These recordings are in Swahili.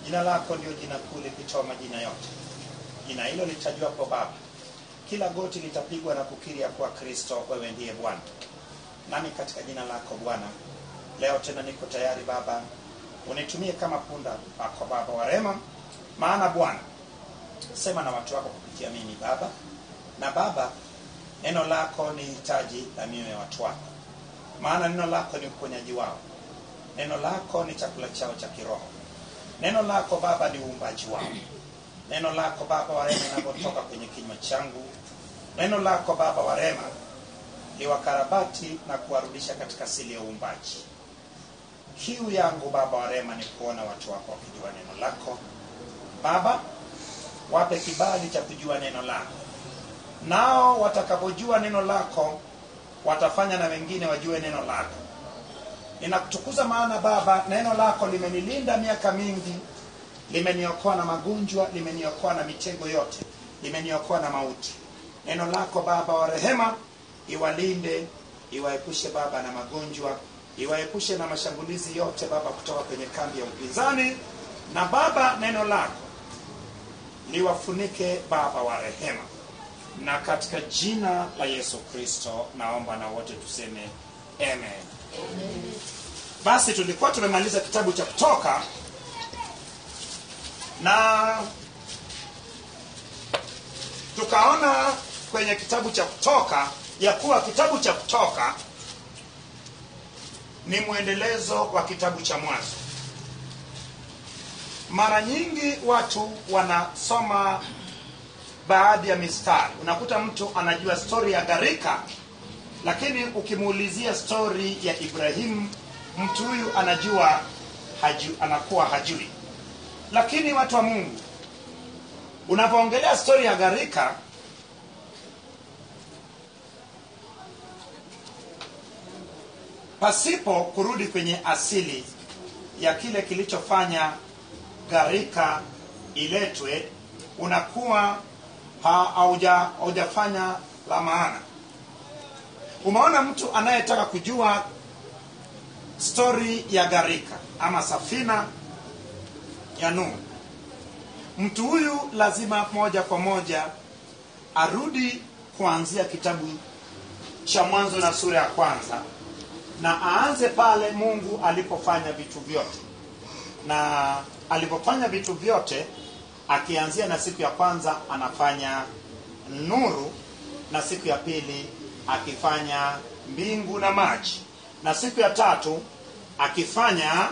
Jina lako ndio jina kuu lipitao majina yote. Jina hilo litajwa kwa Baba. Kila goti litapigwa na kukiri ya kuwa Kristo wewe ndiye Bwana. Nami katika jina lako Bwana, leo tena niko tayari Baba, unitumie kama punda wako Baba wa rehema. Maana Bwana, sema na watu wako kupitia mimi Baba. Na Baba, neno lako ni hitaji la mioyo ya watu wako. Maana neno lako ni uponyaji wao. Neno lako ni chakula chao cha kiroho. Neno lako Baba ni uumbaji wao. Neno lako Baba wa rehema linapotoka kwenye kinywa changu, neno lako Baba wa rehema liwakarabati na kuwarudisha katika asili ya uumbaji. Kiu yangu Baba wa rehema ni kuona watu wako wakijua neno lako. Baba, wape kibali cha kujua neno lako. Nao watakapojua neno lako, watafanya na wengine wajue neno lako. Ninakutukuza maana Baba, neno lako limenilinda miaka mingi. Limeniokoa na magonjwa, limeniokoa na mitego yote, limeniokoa na mauti. Neno lako Baba wa rehema iwalinde, iwaepushe Baba na magonjwa, iwaepushe na mashambulizi yote Baba kutoka kwenye kambi ya upinzani. Na Baba, neno lako liwafunike Baba wa rehema. Na katika jina la Yesu Kristo naomba na wote tuseme amen. Basi tulikuwa tumemaliza kitabu cha Kutoka, na tukaona kwenye kitabu cha Kutoka ya kuwa kitabu cha Kutoka ni mwendelezo wa kitabu cha Mwanzo. Mara nyingi watu wanasoma baadhi ya mistari. Unakuta mtu anajua story ya gharika, lakini ukimuulizia story ya Ibrahimu, mtu huyu anajua anakuwa hajui. Lakini watu wa Mungu, unapoongelea story ya gharika, pasipo kurudi kwenye asili ya kile kilichofanya gharika iletwe, unakuwa haujafanya la maana. Umeona mtu anayetaka kujua story ya gharika ama safina ya Nuhu, mtu huyu lazima moja kwa moja arudi kuanzia kitabu cha Mwanzo na sura ya kwanza, na aanze pale Mungu alipofanya vitu vyote. Na alipofanya vitu vyote, akianzia na siku ya kwanza anafanya nuru, na siku ya pili akifanya mbingu na maji, na siku ya tatu akifanya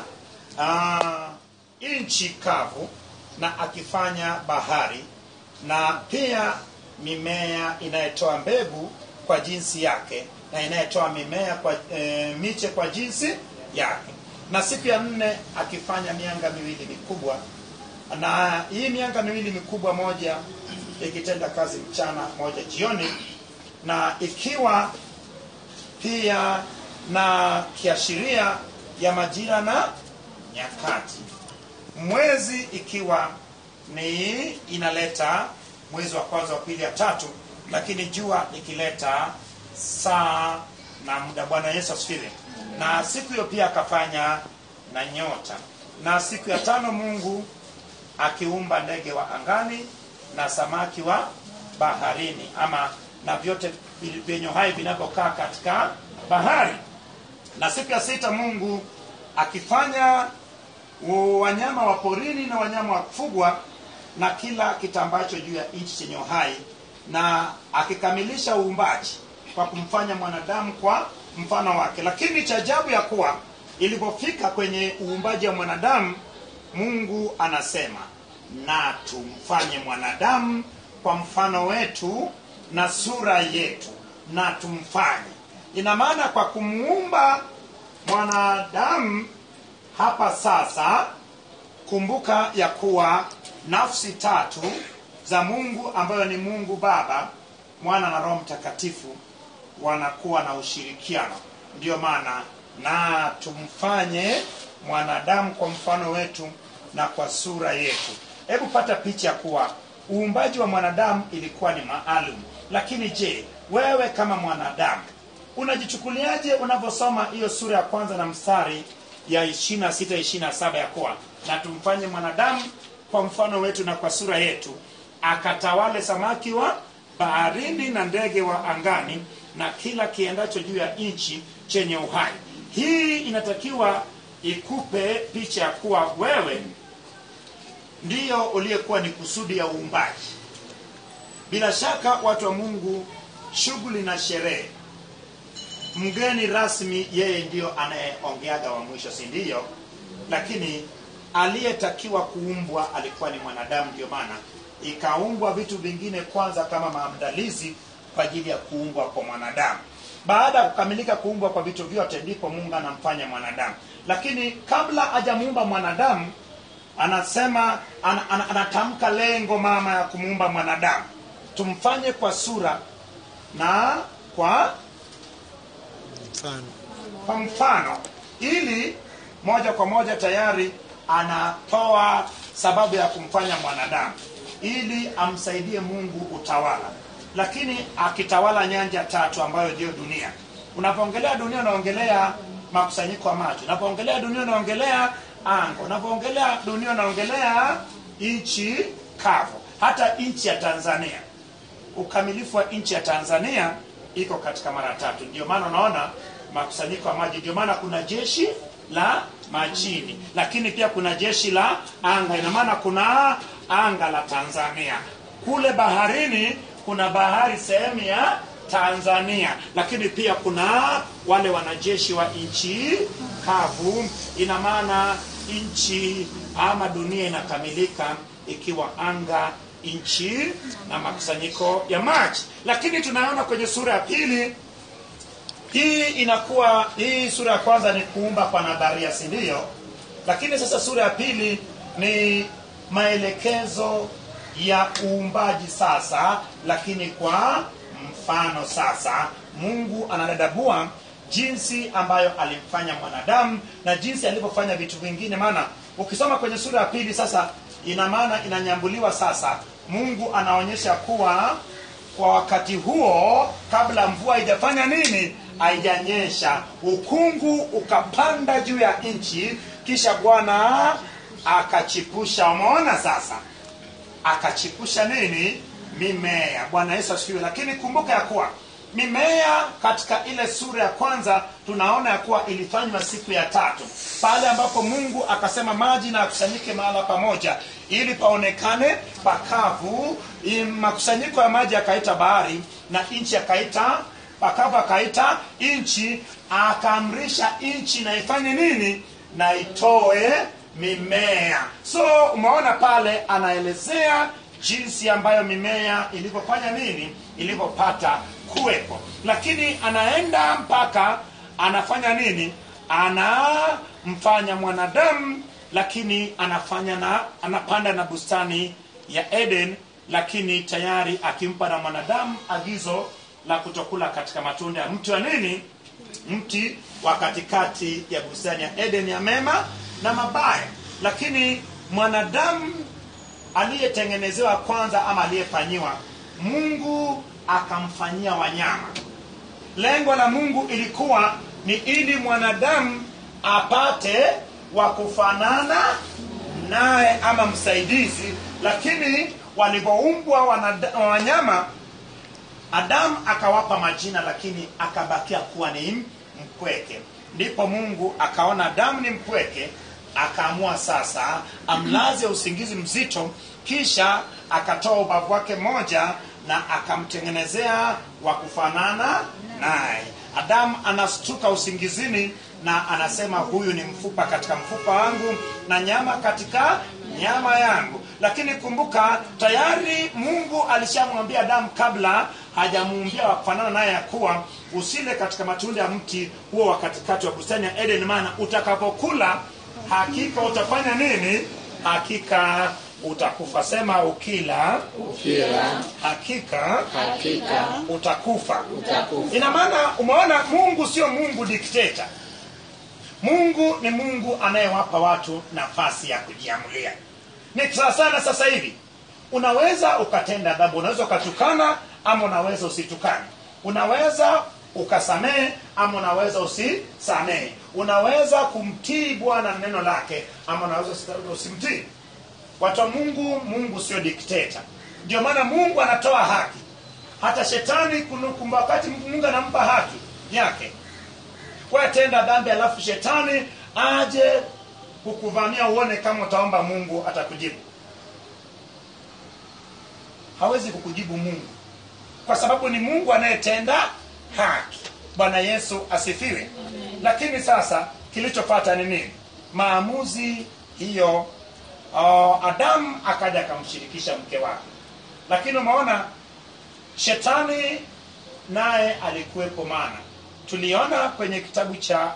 nchi kavu, na akifanya bahari, na pia mimea inayotoa mbegu kwa jinsi yake, na inayotoa mimea kwa miche kwa jinsi yake. Na siku ya nne akifanya mianga miwili mikubwa, na hii mianga miwili mikubwa, moja ikitenda kazi mchana, moja jioni, na ikiwa pia na kiashiria ya majira na nyakati. Mwezi ikiwa ni inaleta mwezi wa kwanza, wa pili, ya tatu, lakini jua ikileta saa na muda. Bwana Yesu asifiwe. Na siku hiyo pia akafanya na nyota. Na siku ya tano Mungu akiumba ndege wa angani na samaki wa baharini, ama na vyote vyenye hai vinavyokaa katika bahari. Na siku ya sita Mungu akifanya wanyama wa porini na wanyama wa kufugwa na kila kitambacho juu ya nchi chenye hai, na akikamilisha uumbaji kwa kumfanya mwanadamu kwa mfano wake. Lakini cha ajabu ya kuwa ilipofika kwenye uumbaji wa mwanadamu, Mungu anasema, na tumfanye mwanadamu kwa mfano wetu na sura yetu, na tumfanye. Ina maana kwa kumuumba mwanadamu hapa sasa, kumbuka ya kuwa nafsi tatu za Mungu ambayo ni Mungu Baba, Mwana na Roho Mtakatifu wanakuwa na ushirikiano. Ndio maana na tumfanye mwanadamu kwa mfano wetu na kwa sura yetu. Hebu pata picha kuwa uumbaji wa mwanadamu ilikuwa ni maalum. Lakini je, wewe kama mwanadamu unajichukuliaje unaposoma hiyo sura ya kwanza na mstari ya 26-27 ya kuwa na tumfanye mwanadamu kwa mfano wetu na kwa sura yetu, akatawale samaki wa baharini na ndege wa angani na kila kiendacho juu ya nchi chenye uhai. Hii inatakiwa ikupe picha ya kuwa wewe ndiyo uliyekuwa ni kusudi ya uumbaji. Bila shaka watu wa Mungu, shughuli na sherehe, mgeni rasmi yeye ndiyo anayeongeaga wa mwisho, si ndio? Lakini aliyetakiwa kuumbwa alikuwa ni mwanadamu. Ndio maana ikaumbwa vitu vingine kwanza kama maandalizi kwa ajili ya kuumbwa kwa mwanadamu. Baada ya kukamilika kuumbwa kwa vitu vyote, ndipo Mungu anamfanya mwanadamu. Lakini kabla hajamuumba mwanadamu, anasema anatamka lengo mama ya kumuumba mwanadamu, tumfanye kwa sura na kwa mfano, ili moja kwa moja tayari anatoa sababu ya kumfanya mwanadamu ili amsaidie Mungu utawala. Lakini akitawala nyanja tatu ambayo ndio dunia. Unapoongelea dunia unaongelea makusanyiko ya maji. Unapoongelea dunia unaongelea anga. Unapoongelea dunia unaongelea nchi kavu. Hata nchi ya Tanzania, ukamilifu wa nchi ya Tanzania iko katika mara tatu. Ndio maana unaona makusanyiko ya maji. Ndio maana kuna jeshi la majini, lakini pia kuna jeshi la anga. Ina maana kuna anga la Tanzania. Kule baharini kuna bahari sehemu ya Tanzania, lakini pia kuna wale wanajeshi wa nchi kavu. Ina maana nchi ama dunia inakamilika ikiwa anga, nchi na makusanyiko ya maji. Lakini tunaona kwenye sura ya pili, hii sura ya kwanza ni kuumba kwa nadharia, si ndio? Lakini sasa sura ya pili ni maelekezo ya uumbaji sasa, lakini kwa mfano. Sasa Mungu anadadabua jinsi ambayo alimfanya mwanadamu na jinsi alivyofanya vitu vingine. Maana ukisoma kwenye sura ya pili sasa, ina maana inanyambuliwa sasa. Mungu anaonyesha kuwa kwa wakati huo, kabla mvua haijafanya nini, haijanyesha, ukungu ukapanda juu ya nchi, kisha Bwana akachipusha. Umeona sasa, akachipusha nini? Mimea. Bwana Yesu asifiwe. Lakini kumbuka ya kuwa mimea katika ile sura ya kwanza tunaona ya kuwa ilifanywa siku ya tatu, pale ambapo Mungu akasema maji na akusanyike mahala pamoja ili paonekane pakavu. Makusanyiko ya maji akaita bahari na nchi akaita pakavu, akaita nchi. Akaamrisha nchi na ifanye nini? Na itoe mimea. So umeona pale anaelezea jinsi ambayo mimea ilivyofanya nini, ilivyopata kuwepo. Lakini anaenda mpaka anafanya nini? Anamfanya mwanadamu, lakini anapanda na bustani ya Eden, lakini tayari akimpa na mwanadamu agizo la kutokula katika matunda ya mti wa nini? Mti wa katikati ya bustani ya Eden ya mema na mabaya. Lakini mwanadamu aliyetengenezewa kwanza ama aliyefanyiwa, Mungu akamfanyia wanyama. Lengo la Mungu ilikuwa ni ili mwanadamu apate wa kufanana naye ama msaidizi. Lakini walipoumbwa wanyama, Adamu akawapa majina, lakini akabakia kuwa ni mpweke. Ndipo Mungu akaona Adamu ni mpweke, akaamua sasa amlaze usingizi mzito, kisha akatoa ubavu wake moja na akamtengenezea wa kufanana naye. Adamu anastuka usingizini na anasema, huyu ni mfupa katika mfupa wangu na nyama katika nyama yangu. Lakini kumbuka, tayari Mungu alishamwambia Adamu kabla hajamuumbia wa kufanana naye ya kuwa usile katika matunda ya mti huo wa katikati wa bustani ya Eden, maana utakapokula hakika utafanya nini? Hakika utakufa. Sema ukila hakika utakufa. Ina maana umeona, Mungu sio Mungu dikteta. Mungu ni Mungu anayewapa watu nafasi ya kujiamulia. Ni sana sasa hivi unaweza ukatenda dhambi, unaweza ukatukana ama unaweza usitukane. Unaweza ukasamehe ama unaweza usisamehe. Unaweza kumtii Bwana na neno lake ama unaweza usimtii. Watu wa Mungu sio dikteta. Ndio maana Mungu anatoa haki. Hata shetani wakati Mungu anampa haki yake, wewe tenda dhambi alafu shetani aje kukuvamia uone kama utaomba Mungu atakujibu. Hawezi kukujibu Mungu, kwa sababu ni Mungu anayetenda haki. Bwana Yesu asifiwe. Lakini sasa kilichofuata ni nini? Maamuzi hiyo, Adamu akaja akamshirikisha mke wake. Lakini umeona shetani naye alikuwepo. Maana tuliona kwenye kitabu cha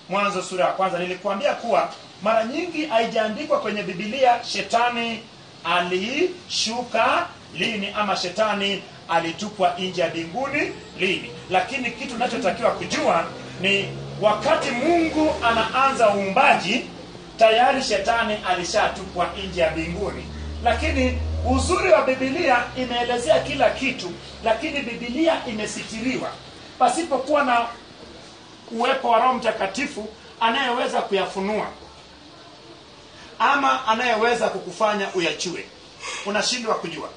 Mwanzo sura ya 1, nilikuambia kuwa mara nyingi haijaandikwa kwenye Biblia shetani alishuka lini ama shetani alitupwa nje ya mbinguni lini. Lakini kitu tunachotakiwa kujua ni wakati Mungu anaanza uumbaji, tayari shetani alishatupwa nje ya mbinguni. Lakini uzuri wa Biblia imeelezea kila kitu, lakini Biblia imesitiriwa pasipokuwa na uwepo wa Roho Mtakatifu anayeweza kuyafunua ama anayeweza kukufanya uyachue. Unashindwa kujua.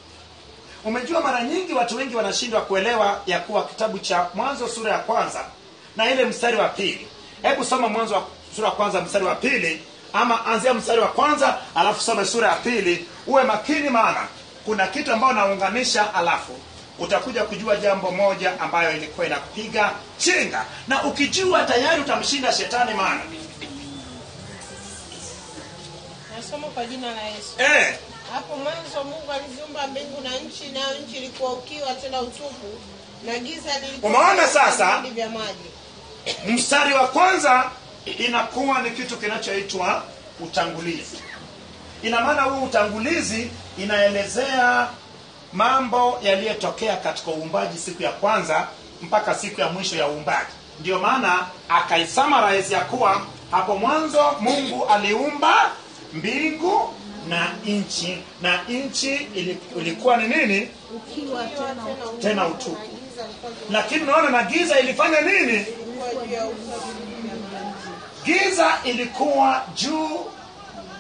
Umejua mara nyingi watu wengi wanashindwa kuelewa ya kuwa kitabu cha Mwanzo sura ya 1 na ile mstari wa 2. Hebu soma Mwanzo sura ya 1 mstari wa 2, ama anzia mstari wa 1 alafu soma sura ya 2. Uwe makini, maana kuna kitu ambacho naunganisha, alafu utakuja kujua jambo moja ambayo ilikuwa inakupiga chenga, na ukijua tayari utamshinda shetani. Maana nasoma kwa jina la Yesu. Hapo mwanzo Mungu aliziumba mbingu na nchi, nayo nchi ilikuwa ukiwa tena utupu, na giza lilikuwa. Umeona sasa? Vya maji. Mstari wa 1 inakuwa ni kitu kinachoitwa utangulizi. Ina maana huu utangulizi inaelezea mambo yaliyotokea katika uumbaji siku ya kwanza mpaka siku ya mwisho ya uumbaji. Ndio maana akaisummarize ya kuwa hapo mwanzo Mungu aliumba mbingu na nchi, na nchi ilikuwa ni nini? Ukiwa tena utupu. Lakini unaona na giza ilifanya nini? Giza ilikuwa juu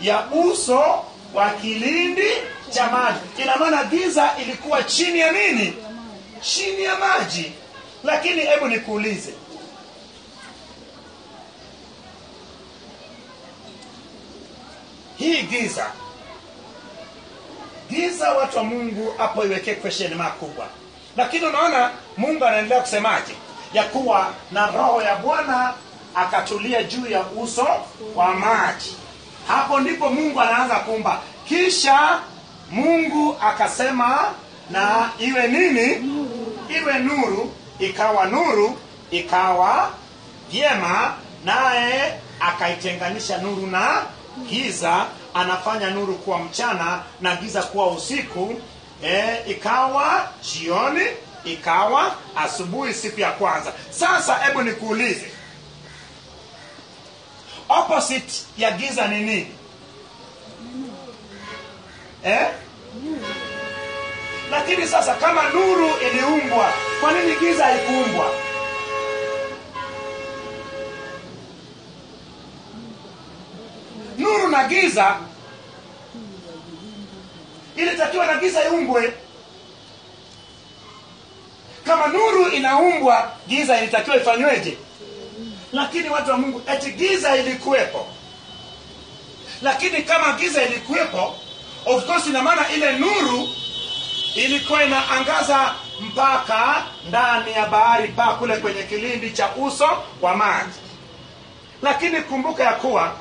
ya uso wa kilindi cha maji. Ina maana giza ilikuwa chini ya nini? Chini ya maji. Lakini hebu nikuulize, hii giza watu wa Mungu hapo iweke question mark kubwa. Lakini unaona Mungu anaendelea kusemaje? Ya kuwa na roho ya Bwana akatulia juu ya uso wa maji. Hapo ndipo Mungu anaanza kuumba. Kisha Mungu akasema na iwe nini? Iwe nuru. Ikawa nuru, ikawa vyema. Naye akaitenganisha nuru na giza. Anafanya nuru kuwa mchana na giza kuwa usiku. Ikawa jioni, ikawa asubuhi siku ya kwanza. Sasa hebu nikuulize, opposite ya giza ni nini? Lakini sasa kama nuru iliumbwa, kwa nini giza haikuumbwa? Nuru na giza ilitakiwa na giza iumbwe. Kama nuru inaumbwa, giza ilitakiwa ifanyweje? Lakini watu wa Mungu, eti giza ilikuwepo. Lakini kama giza ilikuwepo, of course ina maana ile nuru ilikuwa inaangaza mpaka ndani ya bahari, pa kule kwenye kilindi cha uso wa maji. Lakini kumbuka ya kuwa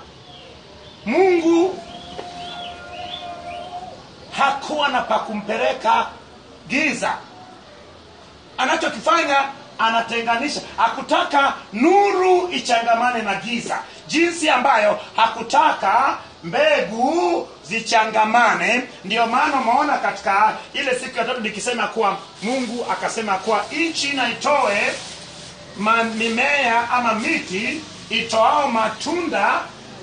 Mungu hakuwa na pa kumpeleka giza. Anachokifanya anatenganisha. Hakutaka nuru ichangamane na giza, jinsi ambayo hakutaka mbegu zichangamane. Ndio maana umeona katika ile siku ya 3 nikisema kuwa Mungu akasema kuwa nchi na itoe mimea ama miti itoao matunda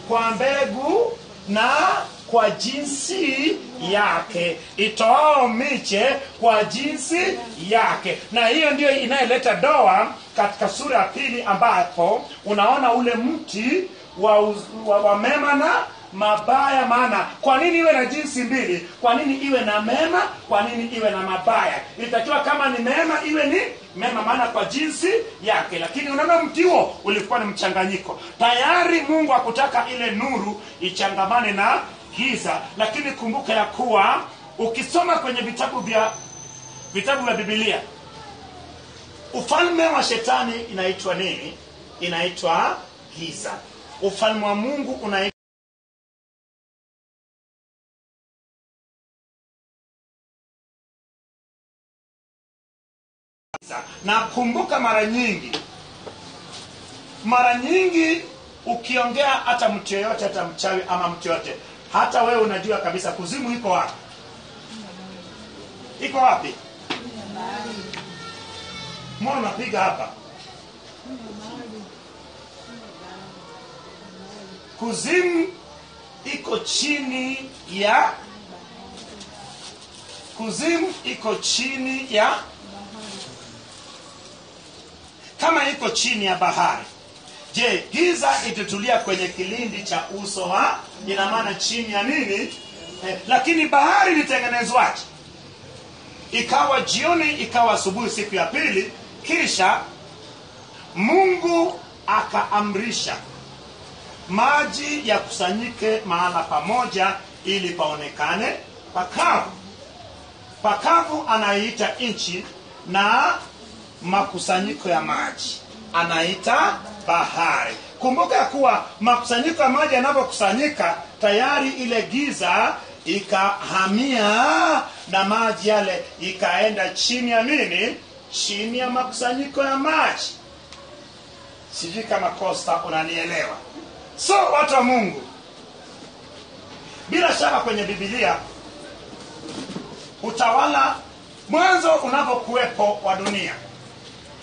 kwa mbegu na kwa jinsi yake, itoao miche kwa jinsi yake. Na hiyo ndio inayoleta doa katika sura ya 2, ambapo unaona ule mti wa mema na mabaya. Maana kwa nini iwe na jinsi mbili? Kwa nini iwe na mema? Kwa nini iwe na mabaya? Ilitakiwa kama ni mema iwe ni mema, maana kwa jinsi yake. Lakini unaona mti huo ulikuwa ni mchanganyiko. Tayari Mungu hakutaka ile nuru ichangamane na giza. Lakini kumbuka ya kuwa ukisoma kwenye vitabu vya Biblia, ufalme wa shetani inaitwa nini? Inaitwa giza. Ufalme wa Mungu unaitwa na. Kumbuka mara nyingi ukiongea hata mtu yeyote, hata mchawi ama mtu yote, hata wewe unajua kabisa kuzimu iko wapi. Iko wapi? Mbona unapiga hapa? Kuzimu iko chini ya kama iko chini ya bahari. Je, giza itutulia kwenye kilindi cha uso wa, ina maana chini ya nini? Lakini bahari ilitengenezwaje? Ikawa jioni, ikawa asubuhi siku ya pili, kisha Mungu akaamrisha maji yakusanyike mahala pamoja ili paonekane pakavu. Pakavu anaita nchi, na makusanyiko ya maji anaita bahari. Kumbuka kuwa makusanyiko ya maji yanapokusanyika, tayari ile giza ikahamia na maji yale ikaenda chini ya nini? Chini ya makusanyiko ya maji. Sijui kama Costa unanielewa. So watu wa Mungu, bila shaka kwenye Biblia utawala mwanzo unapokuwepo wa dunia,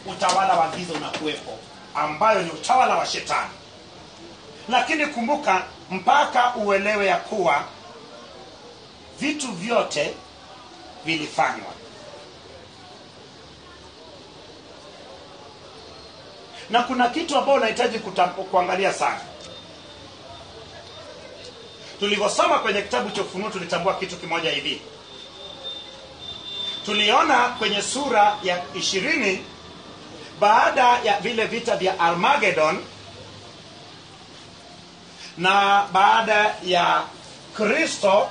utawala wa giza unakuwepo, ambayo ni utawala wa shetani. Lakini kumbuka, mpaka uelewe ya kuwa vitu vyote vilifanywa. Na kuna kitu ambacho unahitaji kuangalia sana. Tulivyosoma kwenye kitabu cha Ufunuo tulitambua kitu kimoja hivi. Tuliona kwenye sura ya 20, baada ya vile vita vya Armageddon, na baada ya Kristo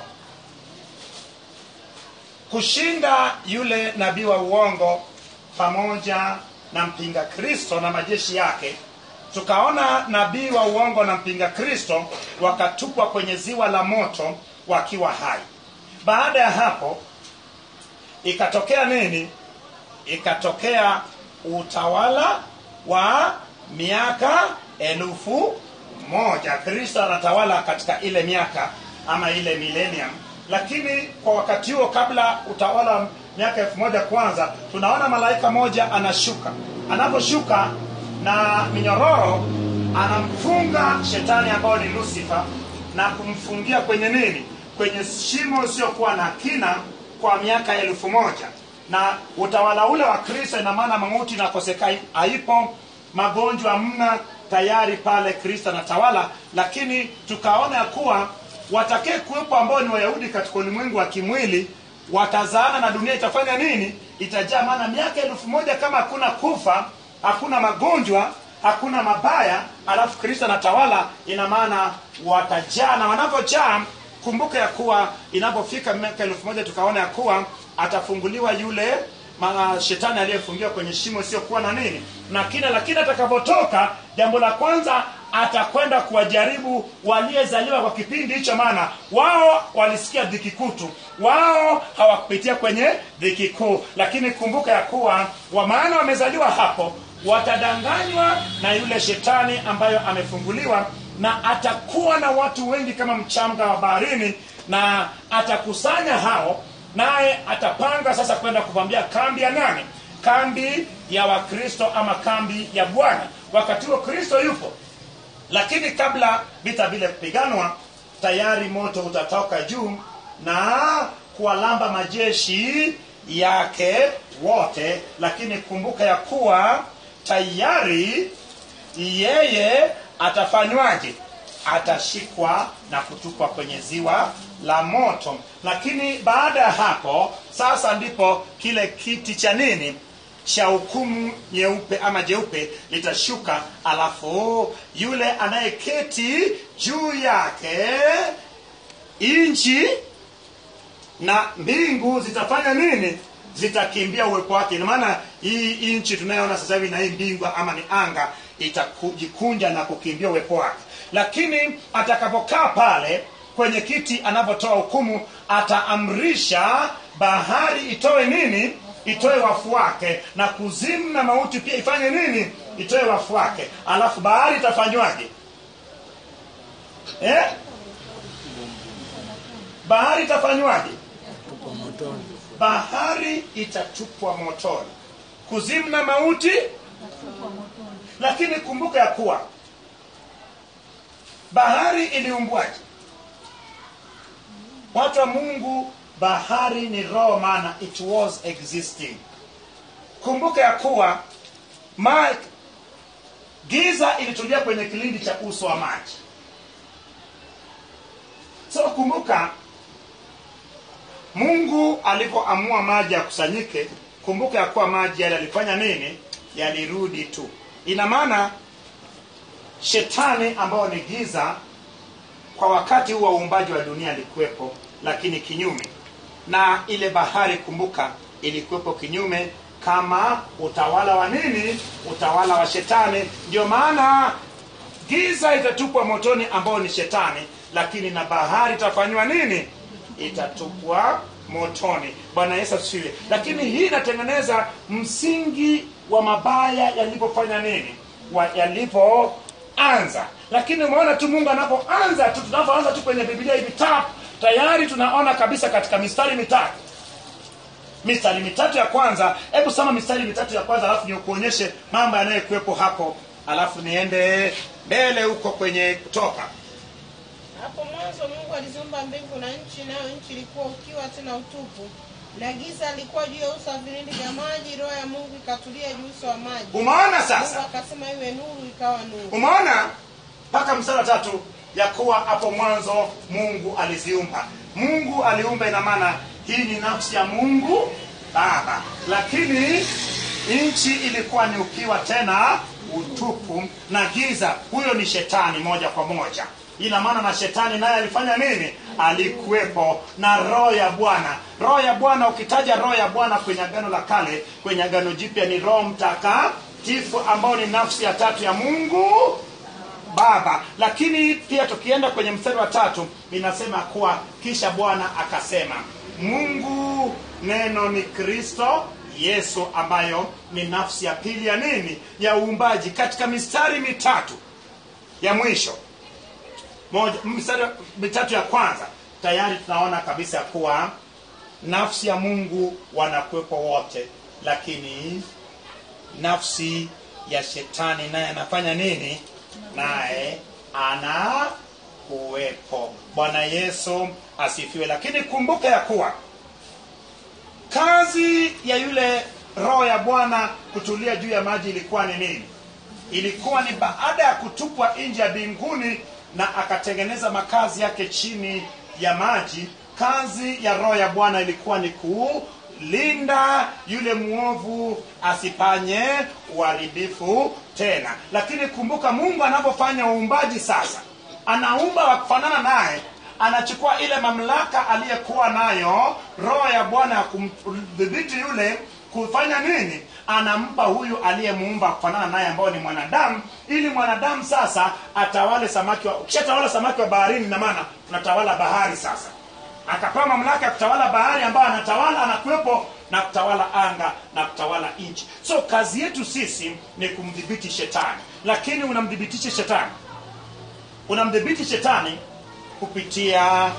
kushinda yule nabii wa uongo pamoja na mpinga Kristo na majeshi yake, tukaona nabii wa uongo na mpinga Kristo wakatupwa kwenye ziwa la moto wakiwa hai. Baada ya hapo ikatokea nini? Ikatokea utawala wa miaka 1000. Kristo anatawala katika ile miaka ama ile millennium. Lakini kwa wakati huo, kabla utawala miaka 1000 kwanza, tunaona malaika moja anashuka. Anaposhuka na minyororo, anamfunga shetani ambao ni Lucifer na kumfungia kwenye nini? Kwenye shimo usiokuwa na kina kwa miaka 1000. Na utawala ule wa Kristo, ina maana mauti inakosekana, haipo, magonjwa hamna, tayari pale Kristo anatawala. Lakini tukaona ya kuwa watakaye kuwepo ambao ni Wayahudi katika ulimwengu wa kimwili watazaana na dunia itafanya nini? Itajaa. Maana miaka 1000 kama hakuna kufa, hakuna magonjwa, hakuna mabaya, alafu Kristo anatawala, ina maana watajaa. Na wanapojaa, kumbuka ya kuwa inapofika miaka 1000 tukaona ya kuwa atafunguliwa yule shetani aliyefungiwa kwenye shimo sio kuwa na nini na kina. Lakini atakapotoka, jambo la kwanza atakwenda kuwajaribu waliezaliwa kwa kipindi hicho, maana wao walisikia dhiki kutu, wao hawakupitia kwenye dhiki kuu. Lakini kumbuka ya kuwa maana wamezaliwa hapo, watadanganywa na yule shetani ambayo amefunguliwa, na atakuwa na watu wengi kama mchanga wa baharini, na atakusanya hao, naye atapanga sasa kwenda kuvamia kambi ya nani? Kambi ya Wakristo ama kambi ya Bwana. Wakati huo Kristo yupo. Lakini kabla vita vile kupiganwa, tayari moto utatoka juu na kuwalamba majeshi yake wote. Lakini kumbuka ya kuwa tayari yeye atafanywaje? Atashikwa na kutupwa kwenye ziwa la moto. Lakini baada ya hapo sasa ndipo kile kiti cha nini, cha hukumu nyeupe ama jeupe litashuka, alafu yule anayeketi juu yake, nchi na mbingu zitafanya nini? Zitakimbia uwepo wake. Ina maana hii nchi tunayoona sasa hivi na hii mbingu ama ni anga itajikunja na kukimbia uwepo wake. Lakini atakapokaa pale kwenye kiti anapotoa hukumu, ataamrisha bahari itoe nini? Itoe wafu wake, na kuzimu na mauti pia ifanye nini? Itoe wafu wake. Alafu bahari itafanywaje? Bahari itafanywaje? Bahari itatupwa motoni. Kuzimu na mauti. Lakini kumbuka ya kuwa bahari iliumbwaje? Watu wa Mungu, bahari ni roho, maana it was existing. Kumbuka ya kuwa giza ilitulia kwenye kilindi cha uso wa maji. So kumbuka Mungu alipoamua maji yakusanyike, kumbuka ya kuwa maji yale yalifanya nini? Yalirudi tu. Ina maana shetani ambao ni giza kwa wakati huu wa uumbaji wa dunia alikuwepo, lakini kinyume. Na ile bahari kumbuka ilikuwepo kinyume, kama utawala wa nini? Utawala wa shetani. Ndio maana giza itatupwa motoni ambao ni shetani, lakini na bahari itafanywa nini? Itatupwa motoni. Bwana Yesu asifiwe. Lakini hii inatengeneza msingi wa mabaya yalipofanya nini? Yalipoanza. Lakini umeona tu Mungu anapoanza tu, tunapoanza tu kwenye Biblia hivi tayari tunaona kabisa katika mistari mitatu. Mistari mitatu ya kwanza, hebu soma mistari mitatu ya kwanza alafu nikuonyeshe mambo yanayokuepo hapo, alafu niende mbele huko kwenye Kutoka. Hapo mwanzo Mungu aliziumba mbingu na nchi, nayo nchi ilikuwa ukiwa tena utupu, na giza lilikuwa juu ya uso wa vilindi vya maji. Roho ya Mungu ikatulia juu uso wa maji. Umeona sasa? Mungu akasema iwe nuru, ikawa nuru. Umeona mpaka mstari wa 3 ya kuwa hapo mwanzo Mungu aliziumba. Mungu aliumba, ina maana hii ni nafsi ya Mungu Baba. Lakini nchi ilikuwa ni ukiwa tena utupu na giza. Huyo ni shetani moja kwa moja. Ina maana na shetani naye alifanya nini? Alikuwepo na roho ya Bwana. Roho ya Bwana, ukitaja roho ya Bwana kwenye Agano la Kale, kwenye Agano Jipya ni Roho Mtakatifu ambao ni nafsi ya tatu ya Mungu Baba. Lakini pia tukienda kwenye mstari wa 3 inasema kuwa kisha Bwana akasema. Mungu neno ni Kristo Yesu, ambayo ni nafsi ya pili ya nini? Ya uumbaji. Katika mistari mitatu ya mwisho, mistari mitatu ya kwanza, tayari tunaona kabisa kuwa nafsi ya Mungu wanakuwepo wote, lakini nafsi ya shetani naye anafanya nini? Naye anakuwepo. Bwana Yesu asifiwe. Lakini kumbuka ya kuwa kazi ya yule roho ya Bwana kutulia juu ya maji ilikuwa ni nini? Ilikuwa ni baada ya kutupwa nje ya mbinguni na akatengeneza makazi yake chini ya maji. Kazi ya roho ya Bwana ilikuwa ni kulinda yule muovu asifanye uharibifu tena. Lakini kumbuka Mungu anapofanya uumbaji sasa, anaumba wa kufanana naye, anachukua ile mamlaka aliyekuwa nayo roho ya Bwana kumdhibiti yule, kufanya nini? Anampa huyu aliyemuumba kufanana naye ambao ni mwanadamu, ili mwanadamu sasa atawale samaki wa, ukishatawala samaki wa baharini na maana tunatawala bahari sasa. Akapewa mamlaka ya kutawala bahari ambayo anatawala, anakuwepo na kutawala anga na kutawala nchi. So kazi yetu sisi ni kumdhibiti shetani. Lakini unamdhibitisha shetani? Unamdhibiti shetani kupitia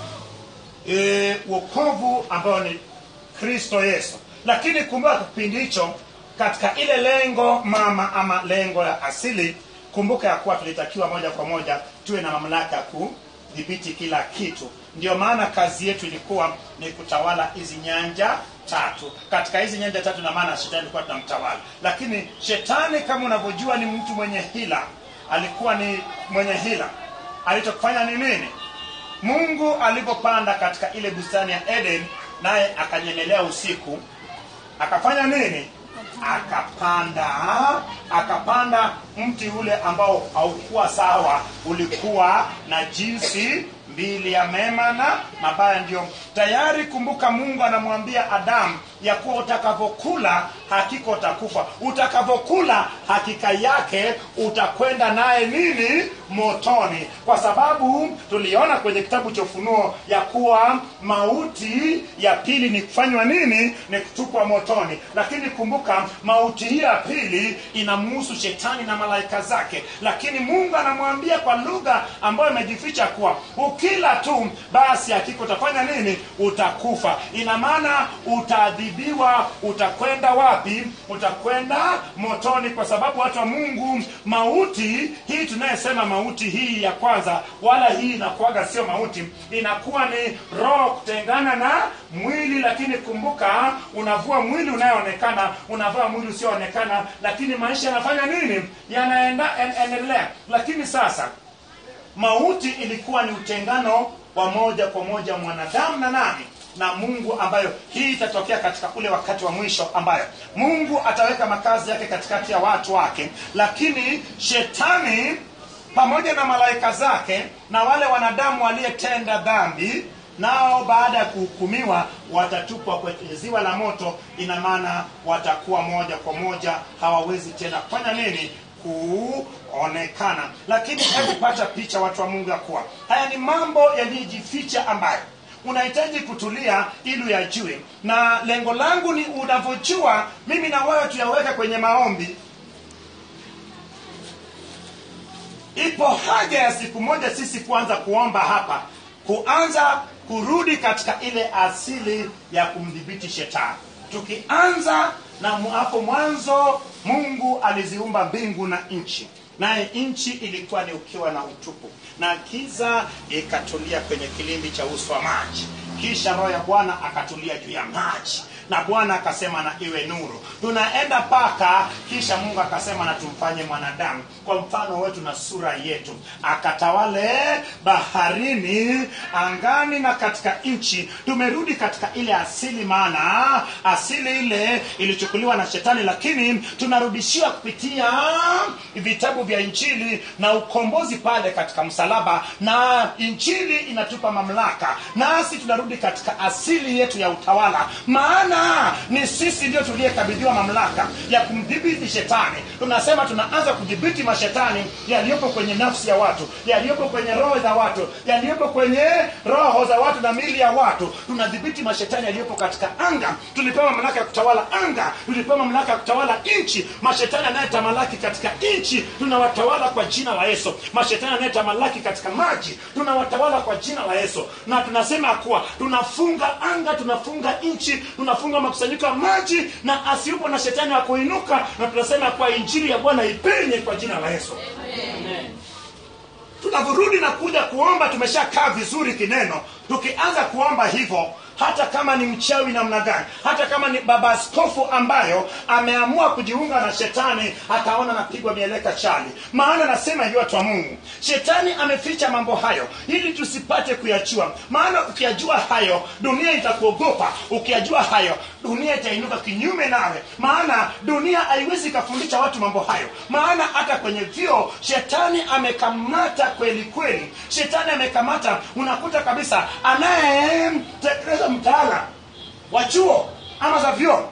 wokovu ambao ni Kristo Yesu. Lakini kumbuka kipindi hicho katika ile lengo mama ama lengo ya asili, kumbuka ya kuwa tulitakiwa moja kwa moja tuwe na mamlaka kudhibiti kila kitu. Ndio maana kazi yetu ilikuwa ni kutawala hizi nyanja tatu. Katika hizi nyanja tatu na maana shetani alikuwa tunamtawala. Lakini shetani kama unavyojua ni mtu mwenye hila. Alikuwa ni mwenye hila. Alichokifanya ni nini? Mungu alipopanda katika ile bustani ya Eden, naye akanyemelea usiku, akafanya nini? Akapanda mti ule ambao haukuwa sawa, ulikuwa na jinsi mbili ya mema na mabaya. Ndio tayari kumbuka, Mungu anamwambia Adamu ya kuwa utakavokula hakika utakufa. Utakavokula hakika yake utakwenda naye nini? Motoni. Kwa sababu tuliona kwenye kitabu cha Ufunuo ya kuwa mauti ya pili ni kufanywa nini? Ni kutupwa motoni. Lakini kumbuka, mauti hii ya pili inamhusu shetani na malaika zake. Lakini Mungu anamwambia kwa lugha ambayo imejificha kuwa ukila tu basi hakika utafanya nini? Utakufa. Ina maana utaadhibiwa. Utakwenda wapi? Utakwenda motoni. Kwa sababu watu wa Mungu, mauti hii tunayesema mauti hii ya kwanza, wala hii inakuwaga sio mauti, inakuwa ni roho kutengana na mwili. Lakini kumbuka, unavua mwili unayoonekana, unavaa mwili usioonekana, lakini maisha yanafanya nini? Yanaendelea. Lakini sasa mauti ilikuwa ni utengano wa moja kwa moja mwanadamu na nani? Na Mungu, ambayo hii itatokea katika ule wakati wa mwisho ambayo Mungu ataweka makazi yake katikati ya watu wake. Lakini shetani pamoja na malaika zake na wale wanadamu waliyetenda dhambi, nao baada ya kuhukumiwa watatupwa kwenye ziwa la moto. Ina maana watakuwa moja kwa moja hawawezi tena kufanya nini? Kuonekana. Lakini hajipata picha, watu wa Mungu, ya kuwa haya ni mambo yaliyojificha ambayo unahitaji kutulia ili uyajue. Na lengo langu ni unavyojua, mimi na wewe tuyaweka kwenye maombi. Ipo haja ya siku moja sisi kuanza kuomba hapa, kuanza kurudi katika ile asili ya kumdhibiti shetani. Tukianza na hapo mwanzo, Mungu aliziumba mbingu na nchi, naye nchi ilikuwa ni ukiwa na utupu, na giza ikatulia kwenye kilindi cha uso wa maji. Kisha Roho ya Bwana akatulia juu ya maji, na Bwana akasema na iwe nuru. Tunaenda paka, kisha Mungu akasema na tumfanye mwanadamu kwa mfano wetu na sura yetu, akatawale baharini, angani na katika nchi. Tumerudi katika ile asili, maana asili ile ilichukuliwa na shetani, lakini tunarudishiwa kupitia vitabu vya Injili na ukombozi pale katika msalaba, na Injili inatupa mamlaka, nasi tunarudi katika asili yetu ya utawala. Maana ni sisi ndio tuliyekabidhiwa mamlaka ya kumdhibiti shetani. Tunasema tunaanza kudhibiti mashetani yaliyopo kwenye nafsi ya watu, yaliyopo kwenye roho za watu, yaliyopo kwenye roho za watu na miili ya watu. Tunadhibiti mashetani yaliyopo katika anga. Tulipewa mamlaka ya kutawala anga, tulipewa mamlaka ya kutawala nchi. Mashetani anayetamalaki katika nchi tunawatawala kwa jina la Yesu. Mashetani anayetamalaki katika maji tunawatawala kwa jina la Yesu. Na tunasema kuwa tunafunga anga, tunafunga nchi, tunafunga makusanyiko ya maji, na asiupo na shetani wa kuinuka. Na tunasema kwa Injili ya Bwana ipenye kwa jina la Yesu. Amen. Tunavurudi na kuja kuomba, tumeshakaa vizuri kineno. Tukianza kuomba hivyo, hata kama ni mchawi namna gani, hata kama ni baba askofu ambayo ameamua kujiunga na shetani, ataona napigwa mieleka chali. Maana nasema hivi, watu wa Mungu, shetani ameficha mambo hayo ili tusipate kuyajua. Maana ukiyajua hayo, dunia itakuogopa. Ukiyajua hayo, dunia itainuka kinyume nawe. Maana dunia haiwezi kufundisha watu mambo hayo. Maana hata kwenye vyo shetani amekamata kweli kweli. Shetani amekamata, unakuta kabisa anayetekeleza mtaala wa chuo ama za vyo,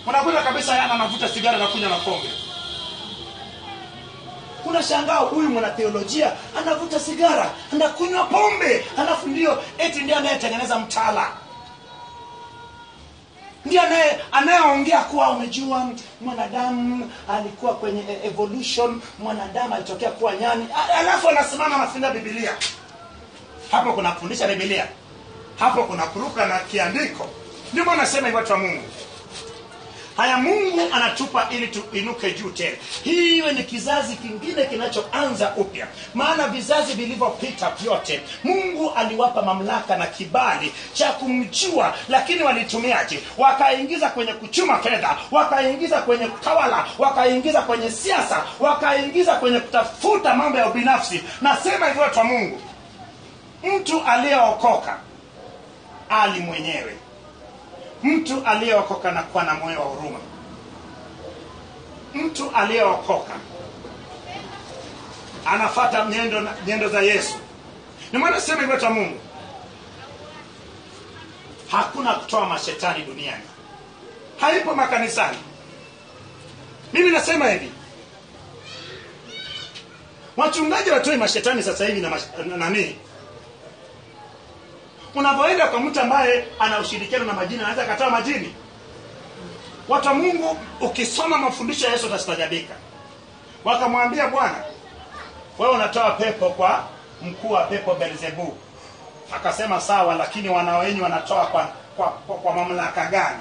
unakuta kabisa yana anavuta sigara na kunywa na pombe. Kuna shangao, huyu mwana theolojia anavuta sigara, anakunywa pombe, alafu ndio eti ndiye anayetengeneza mtaala. Ndiye anayeongea kuwa umejua mwanadamu alikuwa kwenye evolution, mwanadamu alitokea kuwa nyani, alafu anasimama anafunga Biblia. Hapo kuna kufundisha Biblia, hapo kuna kuruka na kiandiko. Ndio maana nasema hivi, watu wa Mungu, Haya, Mungu anatupa ili tuinuke juu tena. Hii iwe ni kizazi kingine kinachoanza upya. Maana vizazi vilivyopita vyote Mungu aliwapa mamlaka na kibali cha kumjua, lakini walitumiaje? Wakaingiza kwenye kuchuma fedha, wakaingiza kwenye kutawala, wakaingiza kwenye siasa, wakaingiza kwenye kutafuta mambo ya ubinafsi. Nasema hivyo kwa Mungu, mtu aliyeokoka ali mwenyewe, mtu aliyeokoka na kuwa na moyo wa huruma, mtu aliyeokoka anafuata nyendo za Yesu. Ni maana sema hivyo kwa Mungu, hakuna kutoa mashetani duniani, haipo makanisani. Mimi nasema hivi, wachungaji watoe mashetani sasa hivi na nani? Unapoenda kwa mtu ambaye ana ushirikiano na majini, anaweza katoa majini. Watu wa Mungu, ukisoma mafundisho ya Yesu utastajabika. Wakamwambia Bwana, wewe unatoa pepo kwa mkuu wa pepo Beelzebub. Akasema sawa, lakini wanao wenyu wanatoa kwa mamlaka gani?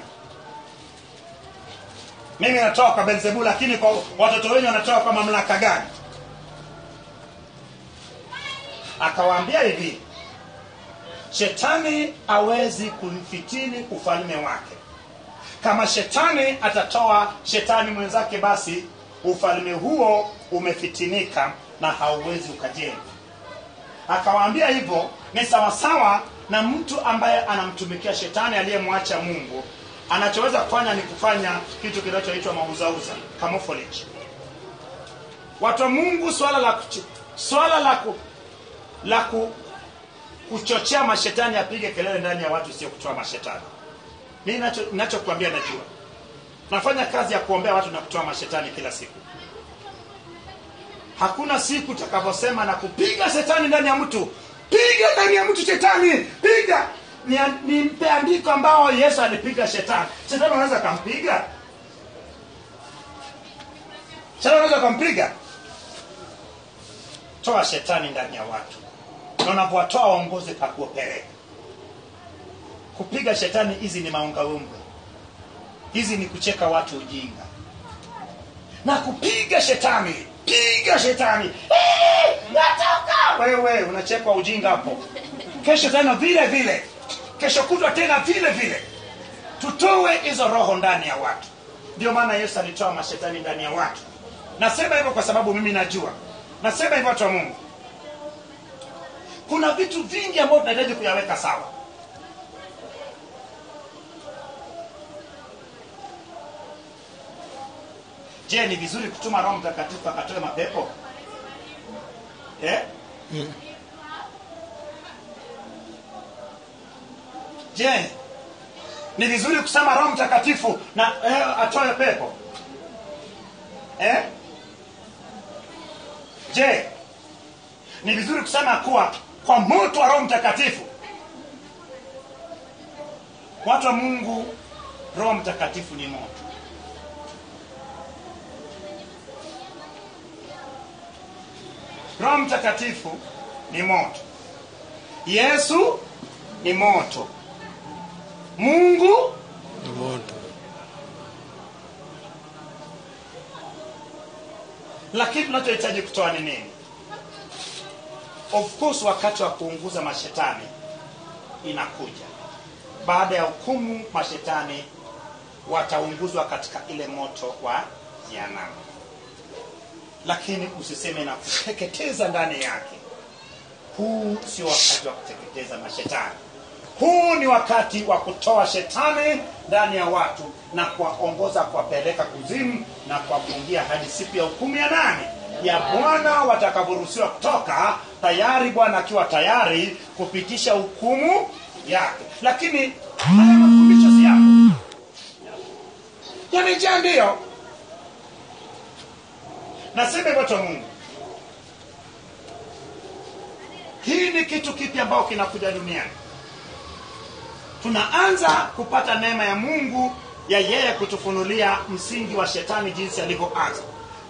Mimi natoa kwa Beelzebub, lakini kwa watoto wenyu wanatoa kwa mamlaka gani? Akawaambia hivi, shetani hawezi kumfitini ufalme wake. Kama shetani atatoa shetani mwenzake, basi ufalme huo umefitinika na hauwezi ukajenga. Akawaambia hivyo ni sawasawa na mtu ambaye anamtumikia shetani aliyemwacha Mungu. Anachoweza kufanya ni kufanya kitu kinachoitwa mauzauza, camouflage. Watu wa Mungu, swala la kuchochea mashetani apige kelele ndani ya watu sio kutoa mashetani. Mimi ninachokuambia najua. Nafanya kazi ya kuombea watu na kutoa mashetani kila siku. Hakuna siku utakaposema na kupiga shetani ndani ya mtu. Piga ndani ya mtu shetani, piga. Ni mpe andiko ambao Yesu alipiga shetani. Shetani anaweza kumpiga? Shetani anaweza kumpiga? Toa shetani ndani ya watu. Na unapotoa waongoze pa kuopeleka. Kupiga shetani hizi ni maungaunga. Hizi ni kucheka watu ujinga. Na kupiga shetani, piga shetani. Natoka! Wewe unachekwa ujinga hapo. Kesho tena vile vile. Kesho kutwa tena vile vile. Tutoe hizo roho ndani ya watu. Ndio maana Yesu alitoa mashetani ndani ya watu. Nasema hivyo kwa sababu mimi najua. Nasema hivyo watu wa Mungu. Kuna vitu vingi ambavyo tunahitaji kuyaweka sawa. Je, ni vizuri kutuma Roho Mtakatifu akatoe mapepo? Je, ni vizuri kusema Roho Mtakatifu na atoe pepo? Je, ni vizuri kusema kuwa kwa moto wa Roho Mtakatifu? Watu wa Mungu, Roho Mtakatifu ni moto. Roho Mtakatifu ni moto. Yesu ni moto. Mungu ni moto. Lakini tunachohitaji kutoa ni nini? Of course, wakati wa kuunguza mashetani inakuja. Baada ya hukumu, mashetani wataunguzwa katika ile moto wa jehanamu. Lakini usiseme na kuteketeza ndani yake. Huu sio wakati wa kuteketeza mashetani. Huu ni wakati wa kutoa shetani ndani ya watu na kuwaongoza kuwapeleka kuzimu na kuwafungia hadi siku ya hukumu ya nani? Ya Bwana watakaporuhusiwa kutoka, tayari Bwana akiwa tayari kupitisha hukumu yake. Lakini haya mafundisho si yako. Yamejaa ndio. Nasema hivyo Mungu. Hii ni kitu kipi ambao kinakuja duniani. Tunaanza kupata neema ya Mungu ya yeye kutufunulia msingi wa shetani jinsi alivyoanza.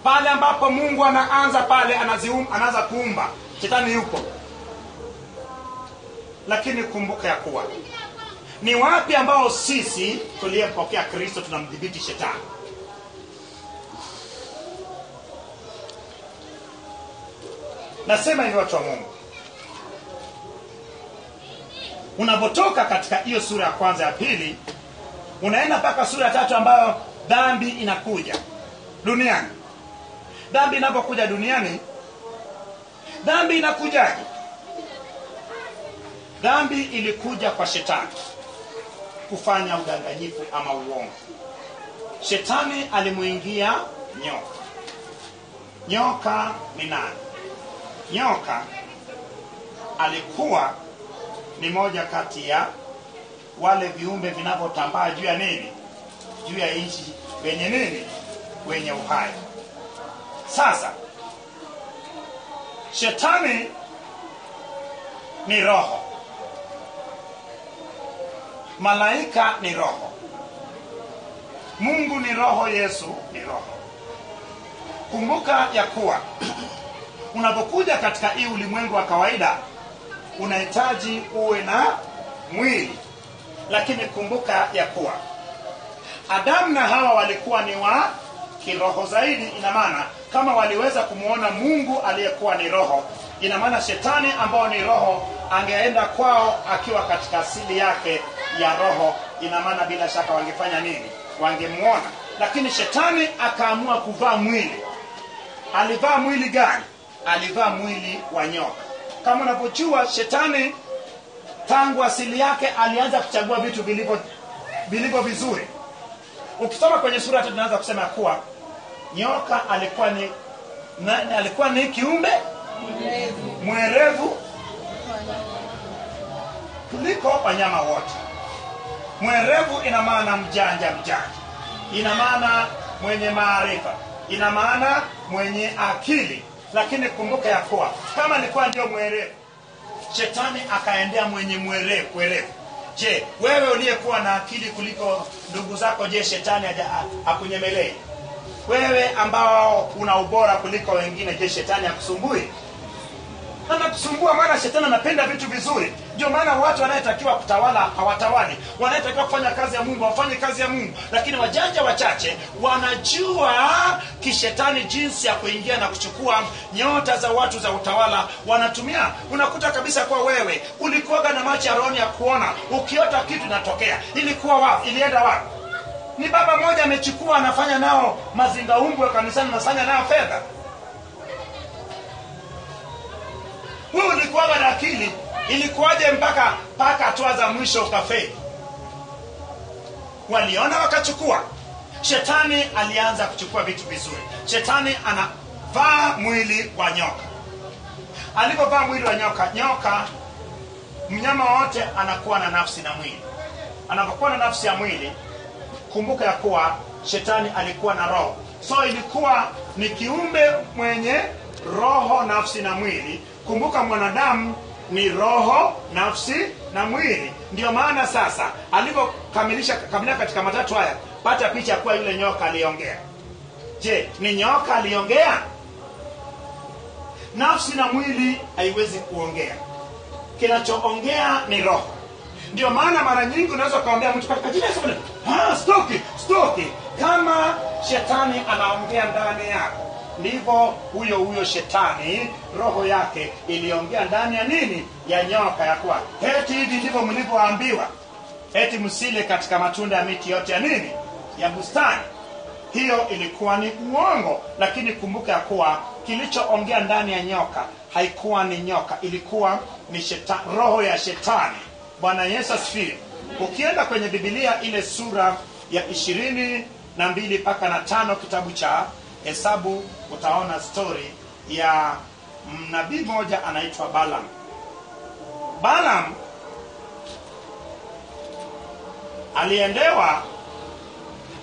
Pale ambapo Mungu anaanza pale anaanza kuumba, shetani yupo. Lakini kumbuka ya kuwa Ni wapi ambao sisi tuliyempokea Kristo tunamdhibiti shetani? Nasema hivi watu wa Mungu, unapotoka katika hiyo sura ya kwanza ya pili, unaenda mpaka sura ya 3 ambayo dhambi inakuja duniani. Dhambi inapokuja duniani, dhambi inakujaje? Dhambi ilikuja kwa shetani kufanya udanganyifu ama uongo. Shetani alimuingia nyoka. Nyoka ni nani? Nyoka alikuwa ni moja kati ya wale viumbe vinavyotambaa juu ya nini? Juu ya nchi wenye nini? Wenye uhai. Sasa shetani ni roho, malaika ni roho, Mungu ni roho, Yesu ni roho. Kumbuka ya kuwa unapokuja katika hii ulimwengu wa kawaida unahitaji uwe na mwili, lakini kumbuka ya kuwa Adamu na Hawa walikuwa ni wa kiroho zaidi. Ina maana kama waliweza kumuona Mungu aliyekuwa ni roho, ina maana shetani ambao ni roho angeenda kwao akiwa katika asili yake ya roho. Ina maana bila shaka wangefanya nini? Wangemuona. Lakini shetani akaamua kuvaa mwili. Alivaa mwili gani? Alivaa mwili wa nyoka. Kama unapojua shetani tangu asili yake alianza kuchagua vitu vilivyo vizuri. Ukisoma kwenye sura ya 3 tunaanza kusema kuwa nyoka alikuwa ni kiumbe mwerevu kuliko wanyama wote. Mwerevu ina maana mjanja. Ina maana mwenye maarifa. Ina maana mwenye akili. Lakini kumbuka ya kuwa kama alikuwa ndio mwerevu, shetani akaendea mwenye mwerevu. Je, wewe uliyekuwa na akili kuliko ndugu zako, je, shetani akunyemelee? Wewe ambao una ubora kuliko wengine, je, shetani akusumbui? Anakusumbua, maana shetani anapenda vitu vizuri. Ndio maana watu wanayetakiwa kutawala hawatawali, wanayetakiwa kufanya kazi ya Mungu wafanye kazi ya Mungu. Lakini wajanja wachache wanajua kishetani jinsi ya kuingia na kuchukua nyota za watu za utawala, wanatumia. Unakuta kabisa kwa wewe ulikuwa na macho ya roho ya kuona, ukiota kitu inatokea. Ilikuwa wapi? Ilienda wapi? Ni baba mmoja amechukua, anafanya nao mazingaumbwe kanisani, anafanya nao fedha. Wewe ulikuwa na akili, ilikuwaje mpaka hatua za mwisho ukafeli? Waliona wakachukua. Shetani alianza kuchukua vitu vizuri. Shetani anavaa mwili wa nyoka. Alipovaa mwili wa nyoka, mnyama wote anakuwa na nafsi na mwili. Anapokuwa na nafsi ya mwili, kumbuka ya kuwa shetani alikuwa na roho. So ilikuwa ni kiumbe mwenye roho, nafsi na mwili. Kumbuka mwanadamu ni roho, nafsi na mwili. Ndio maana sasa alipokamilisha katika matatu haya, pata picha kuwa yule nyoka aliongea. Je, ni nyoka aliongea? Nafsi na mwili haiwezi kuongea. Kinachoongea ni roho. Ndio maana mara nyingi unaweza kaambia mtu katika jina la Yesu, stoki. Kama shetani anaongea ndani yako, ndivyo huyo shetani roho yake iliongea ndani ya nini? Ya nyoka, ya kuwa eti hivi ndivyo mlivyoambiwa, eti msile katika matunda ya miti yote ya nini? Ya bustani. Hiyo ilikuwa ni uongo. Lakini kumbuka ya kuwa kilichoongea ndani ya nyoka haikuwa ni nyoka, ilikuwa ni roho ya shetani. Bwana Yesu asifiwe. Ukienda kwenye Biblia ile sura ya 22 mpaka na 5 kitabu cha Hesabu, utaona story ya nabii mmoja anaitwa Balaam. Balaam aliendewa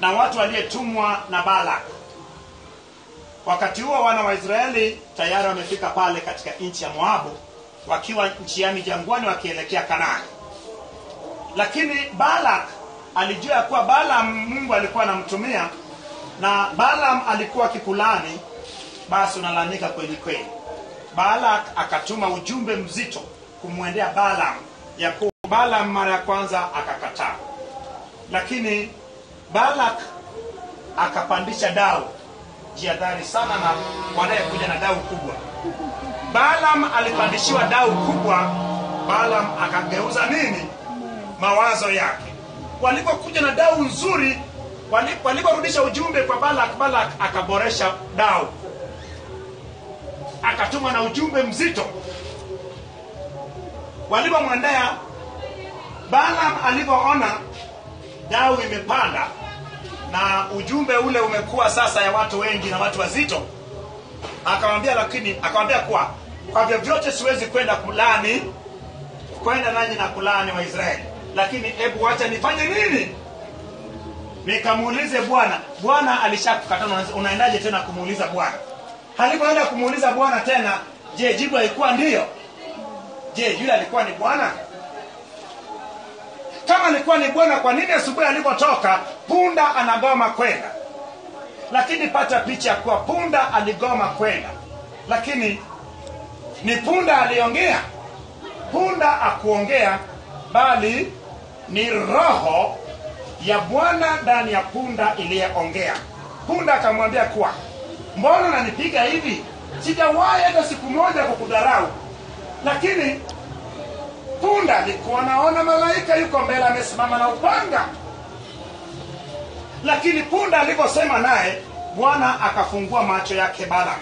na watu waliotumwa na Balak. Wakati huo wana wa Israeli tayari wamefika pale katika nchi ya Moabu, wakiwa njiani jangwani wakielekea Kanaani. Lakini Balak alijua ya kuwa Balaam Mungu alikuwa anamtumia, na Balaam alikuwa kikulani. Basi unalalamika kweli kweli. Balak akatuma ujumbe mzito kumwendea Balaam ya kuwa Balaam mara ya kwanza akakataa, lakini Balak akapandisha dau. Jihadhari sana na wanayekuja na dau kubwa. Balaam alipandishiwa dau kubwa, Balaam akageuza nini? Mawazo yake. Walipokuja na dau nzuri, waliporudisha ujumbe kwa Balak, Balak akaboresha dau, akatuma na ujumbe mzito. Walipomwendea Balaam, alipoona dau imepanda na ujumbe ule umekuwa sasa ya watu wengi na watu wazito, akamwambia kwa vyovyote siwezi kwenda nanyi na kulani wa Israeli, lakini hebu acha nifanye nini? Nikamuulize Bwana. Bwana alishakukatana, unaendaje tena kumuuliza Bwana? Alipoenda kumuuliza Bwana tena, je, jibu haikuwa ndio? Je, yule alikuwa ni Bwana? Kama alikuwa ni Bwana, kwa nini asubuhi alipotoka punda anagoma kwenda? Lakini pata picha kwa punda aligoma kwenda, lakini ni punda aliongea. Punda akuongea, bali ni roho ya Bwana ndani ya punda iliyeongea. Punda akamwambia kuwa, mbona unanipiga hivi? Sijawahi hata siku moja kukudharau. Lakini punda alikuwa anaona malaika yuko mbele amesimama na upanga. Lakini punda aliposema naye, Bwana akafungua macho yake Balaam,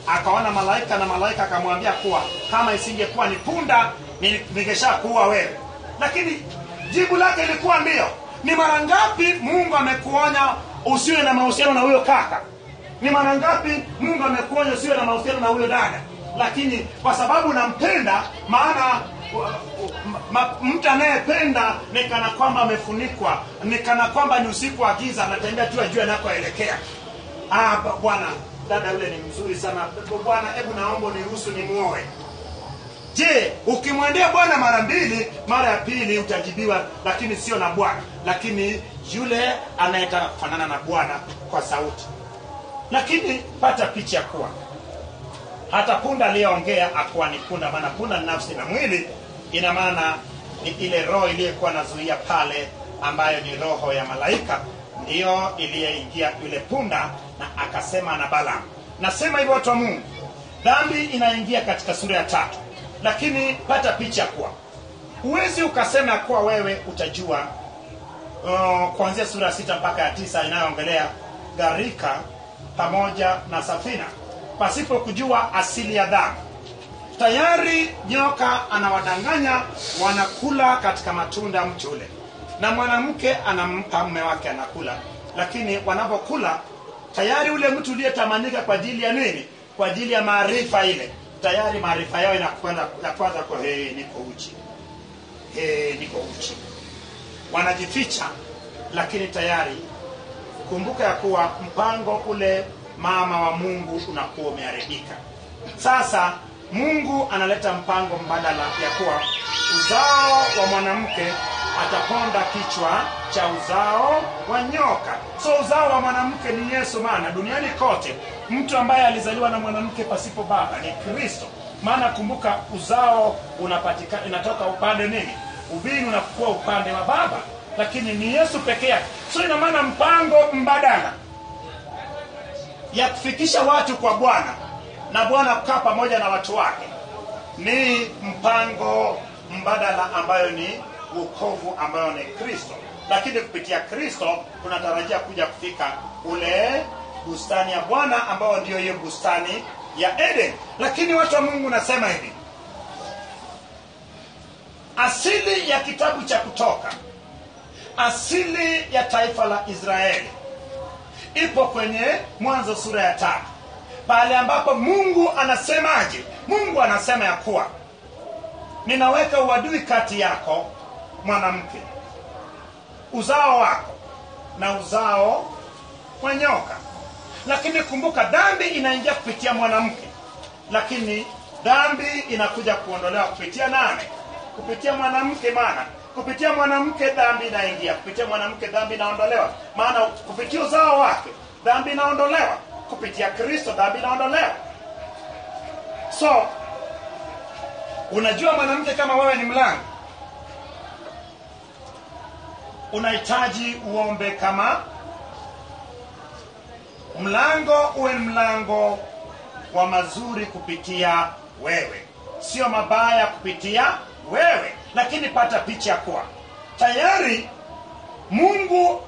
akaona malaika, na malaika akamwambia kuwa kama isingekuwa ni punda ningeshakuua wewe. Lakini jibu lake ilikuwa ndio. Ni mara ngapi Mungu amekuonya usiwe na mahusiano na huyo kaka? Ni mara ngapi Mungu amekuonya usiwe na mahusiano na huyo dada? Lakini kwa sababu nampenda, maana mtu anayependa ni kana kwamba amefunikwa, ni kana kwamba ni usiku wa giza, anatembea tu ajue anakoelekea. Bwana, dada yule ni mzuri sana. Bwana, hebu naomba niruhusu nimuoe. Je, ukimwendea Bwana mara mbili, mara ya pili utajibiwa, lakini sio na Bwana, lakini yule anayetaka kufanana na Bwana kwa sauti. Lakini pata picha kuwa hata punda aliyeongea akuwa ni punda, maana punda ni nafsi na mwili. Ina maana ni ile roho iliyokuwa nazuia pale, ambayo ni roho ya malaika, ndiyo iliyeingia yule punda na akasema na Balaam. Nasema hivyo watu wa Mungu, dhambi inaingia katika sura ya 3. Lakini pata picha kuwa huwezi ukasema kuwa wewe utajua kuanzia sura ya 6 mpaka ya 9 inayoongelea gharika pamoja na safina, pasipo kujua asili ya dhambi. Tayari nyoka anawadanganya, wanakula katika matunda ya mti ule, na mwanamke anampa mume wake anakula. Lakini wanapokula, tayari ule mtu uliyetamanika kwa ajili ya nini? Kwa ajili ya maarifa ile, tayari maarifa yao inakwenda ya kwanza kwa niko uchi. Wanajificha, lakini tayari kumbuka ya kuwa mpango ule mama wa Mungu unakuwa umeharibika. Sasa Mungu analeta mpango mbadala ya kuwa uzao wa mwanamke ataponda kichwa cha uzao wa nyoka. So uzao wa mwanamke ni Yesu, maana duniani kote mtu ambaye alizaliwa na mwanamke pasipo baba ni Kristo. Maana kumbuka uzao inatoka upande nini? Ubini unakuwa upande wa baba, lakini ni Yesu pekee yake. So ina maana mpango mbadala ya kufikisha watu kwa Bwana na Bwana kukaa pamoja na watu wake ni mpango mbadala ambayo ni wokovu, ambayo ni Kristo. Lakini kupitia Kristo tunatarajia kuja kufika ule bustani ya Bwana, ambayo ndio hiyo bustani ya Eden. Lakini watu wa Mungu nasema hivi, asili ya kitabu cha Kutoka, asili ya taifa la Israeli ipo kwenye Mwanzo sura ya 3, pale ambapo Mungu anasemaje? Mungu anasema ya kuwa ninaweka uadui kati yako mwanamke, uzao wako na uzao wa nyoka. Lakini kumbuka, dhambi inaingia kupitia mwanamke, lakini dhambi inakuja kuondolewa kupitia nani? Kupitia mwanamke. Maana kupitia mwanamke dhambi inaingia, kupitia mwanamke dhambi inaondolewa. Maana kupitia uzao wake dhambi inaondolewa, kupitia Kristo dhambi inaondolewa. So unajua mwanamke, kama wewe ni mlango, unahitaji uombe kama mlango uwe mlango wa mazuri kupitia wewe, sio mabaya kupitia wewe. Lakini pata picha kuwa tayari Mungu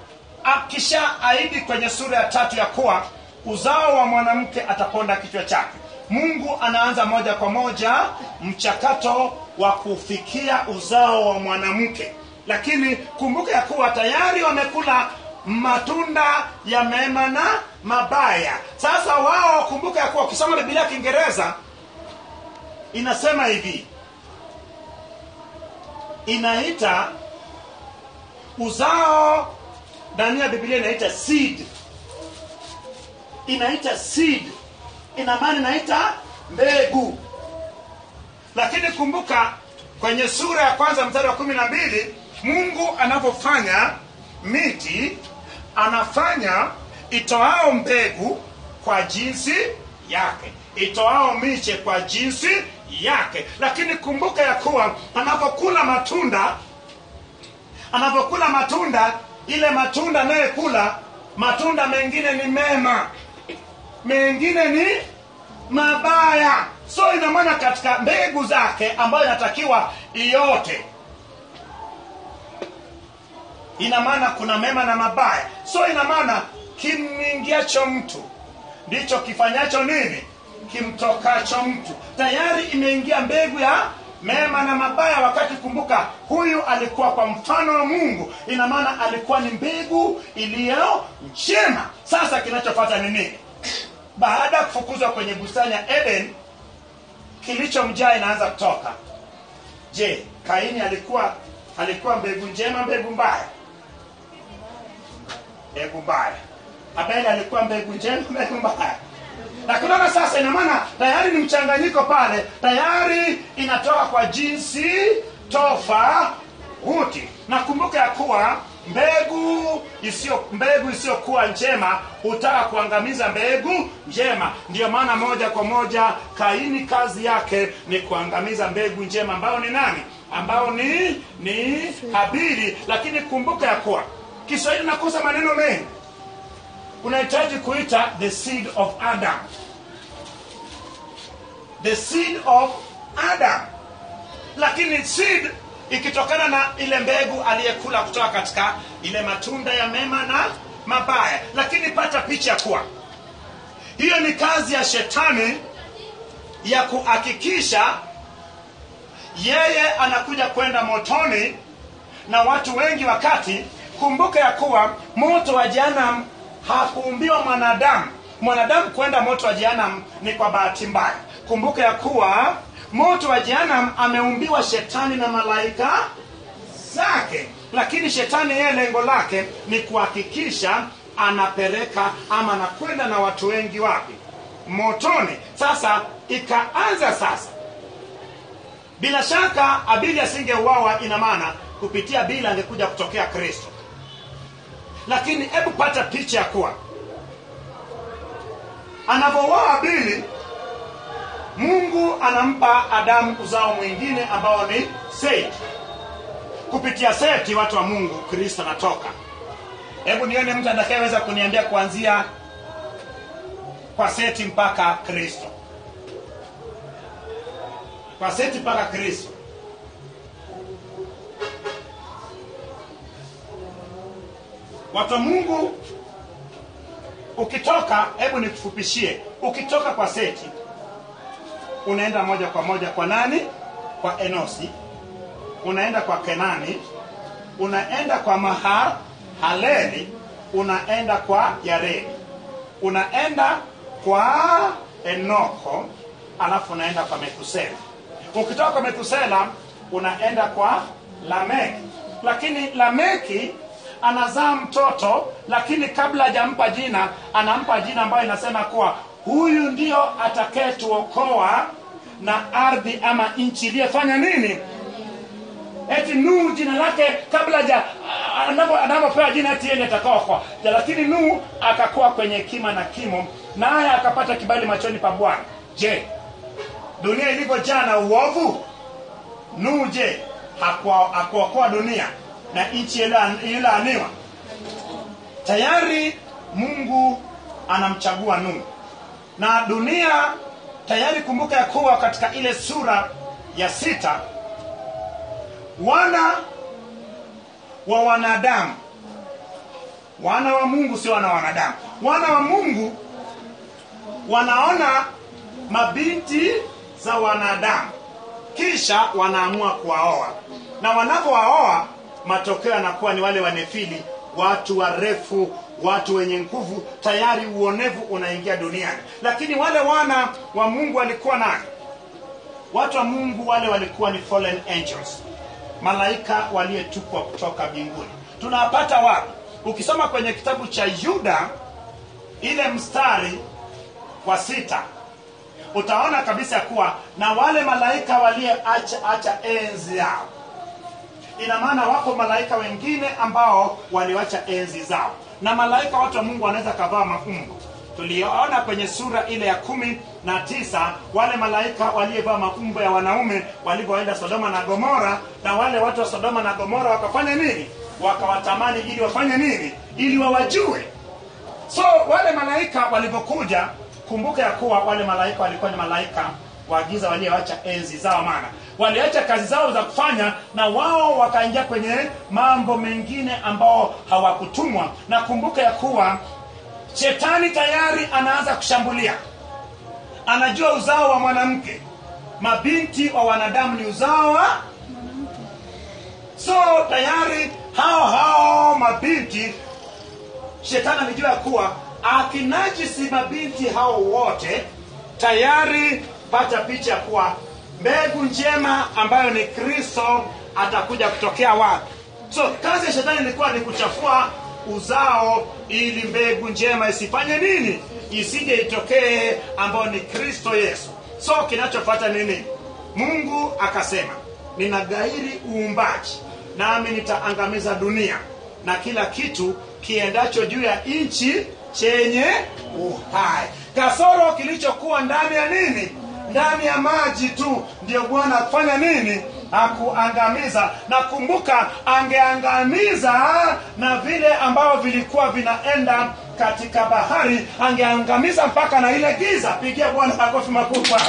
akishaahidi kwenye sura ya 3 ya kuwa uzao wa mwanamke ataponda kichwa chake. Mungu anaanza moja kwa moja mchakato wa kufikia uzao wa mwanamke. Lakini kumbuka ya kuwa tayari wamekula matunda ya mema na mabaya. Sasa wao, kumbuka ya kuwa ukisoma Biblia ya Kiingereza inasema hivi, inaita uzao, ndani ya Biblia inaita seed. Inaita seed, ina maana inaita mbegu. Lakini kumbuka kwenye sura ya 1 mstari wa 12, Mungu anapofanya miti anafanya itoao mbegu kwa jinsi yake, itoao miche kwa jinsi yake. Lakini kumbuka ya kuwa anapokula matunda, ile matunda anayekula, matunda mengine ni mema, mengine ni mabaya. So ina maana katika mbegu zake ambayo inatakiwa yote, ina maana kuna mema na mabaya. So ina maana kimwingiacho mtu ndicho kifanyacho nini? Kimtokacho mtu. Tayari imeingia mbegu ya mema na mabaya. Wakati kumbuka huyu alikuwa kwa mfano wa Mungu, ina maana alikuwa ni mbegu iliyo njema. Sasa kinachofuata ni nini? Baada ya kufukuzwa kwenye bustani ya Eden, kilichomjaa inaanza kutoka. Je, Kaini alikuwa mbegu njema, mbegu mbaya? Mbegu mbaya. Abeli alikuwa mbegu njema, mbegu mbaya? Na kunaona sasa ina maana tayari ni mchanganyiko pale, tayari inatoka kwa jinsi tofauti. Na kumbuka ya kuwa mbegu isiyokuwa njema hutaka kuangamiza mbegu njema. Ndiyo maana moja kwa moja Kaini kazi yake ni kuangamiza mbegu njema, ambao ni nani? Ambao ni Habili. Lakini kumbuka ya kuwa Kiswahili nakosa maneno mengi, unahitaji kuita the seed of Adam. The seed of Adam. Lakini seed ikitokana na ile mbegu aliyekula kutoka katika ile matunda ya mema na mabaya. Lakini pata picha kuwa hiyo ni kazi ya shetani ya kuhakikisha yeye anakuja kwenda motoni na watu wengi. Wakati kumbuka ya kuwa moto wa jehanamu hakuumbiwa mwanadamu kwenda moto wa jehanamu ni kwa bahati mbaya. Kumbuka ya kuwa moto wa jehanamu ameumbiwa shetani na malaika zake. Lakini shetani yeye lengo lake ni kuhakikisha anapeleka ama anakwenda na watu wengi wapi? Motoni. Sasa ikaanza sasa. Bila shaka Abili asingeuawa, ina maana kupitia Abili angekuja kutokea Kristo. Lakini hebu pata picha ya kuwa anapouawa Abili, Mungu anampa Adamu uzao mwingine ambao ni Seti. Kupitia Seti watu wa Mungu Kristo anatoka. Hebu nione mtu atakayeweza kuniambia kuanzia kwa Seti mpaka Kristo. Kwa Seti mpaka Kristo. Watu wa Mungu, ukitoka, hebu nikufupishie, ukitoka kwa Seti unaenda moja kwa moja kwa nani? Kwa Enosi. Unaenda kwa Kenani, unaenda kwa Mahalaleli, unaenda kwa Yaredi, unaenda kwa Enoko, alafu unaenda kwa Metusela. Ukitoka kwa Metusela unaenda kwa Lameki. Lakini Lameki anazaa mtoto, lakini kabla hajampa jina, anampa jina ambayo inasema kuwa huyu ndio atakayetuokoa na ardhi ama nchi iliyofanya nini? Eti Nuhu jina lake kabla anapopewa jina eti yeye atakaokoa. Lakini Nuhu akakuwa kwenye hekima na kimo, naye akapata kibali machoni pa Bwana. Je, dunia ilipojaa na uovu, Nuhu je hakuokoa dunia? na nchi ilaaniwa. Tayari Mungu anamchagua Nuhu. Na dunia tayari, kumbuka ya kuwa katika ile sura ya 6, wana wa wanadamu, wana wa Mungu, sio wana wa wanadamu, wana wa Mungu wanaona mabinti za wanadamu, kisha wanaamua kuwaoa. Na wanapowaoa, matokeo yanakuwa ni wale wanefili, watu warefu, watu wenye nguvu. Tayari uonevu unaingia duniani. Lakini wale wana wa Mungu walikuwa nani? Watu wa Mungu wale walikuwa ni fallen angels, malaika waliyetupwa kutoka mbinguni. Tunawapata wapi? Ukisoma kwenye kitabu cha Yuda ile mstari wa 6, utaona kabisa kuwa na wale malaika walioacha enzi yao. Ina maana wako malaika wengine ambao waliacha enzi zao. Na malaika, watu wa Mungu, wanaweza kavaa maumbo. Tuliona kwenye sura ile ya 19 wale malaika waliovaa maumbo ya wanaume walipoenda Sodoma na Gomora, na wale watu wa Sodoma na Gomora wakafanya nini? Wakawatamani ili wafanye nini? Ili wawajue. So wale malaika walipokuja, kumbuka ya kuwa wale malaika walikuwa ni malaika wa giza walioacha enzi zao, maana waliacha kazi zao za kufanya, na wao wakaingia kwenye mambo mengine ambao hawakutumwa. Na kumbuka ya kuwa shetani tayari anaanza kushambulia. Anajua uzao wa mwanamke, mabinti wa wanadamu ni uzao wa mwanamke. So tayari hao mabinti, shetani alijua kuwa akinajisi mabinti hao wote, tayari pata picha kuwa mbegu njema ambayo ni Kristo atakuja kutokea wapi. So kazi ya shetani ilikuwa ni kuchafua uzao ili mbegu njema isifanye nini? Isije itokee, ambayo ni Kristo Yesu. So kinachofuata nini? Mungu akasema, ninagairi uumbaji, nami nitaangamiza dunia na kila kitu kiendacho juu ya nchi chenye uhai, kasoro kilichokuwa ndani ya nini? Ndani ya maji tu. Ndio Bwana kufanya nini? Akuangamiza. Na kumbuka, angeangamiza na vile ambao vilikuwa vinaenda katika bahari, angeangamiza mpaka na ile giza. Pigia Bwana makofi makubwa.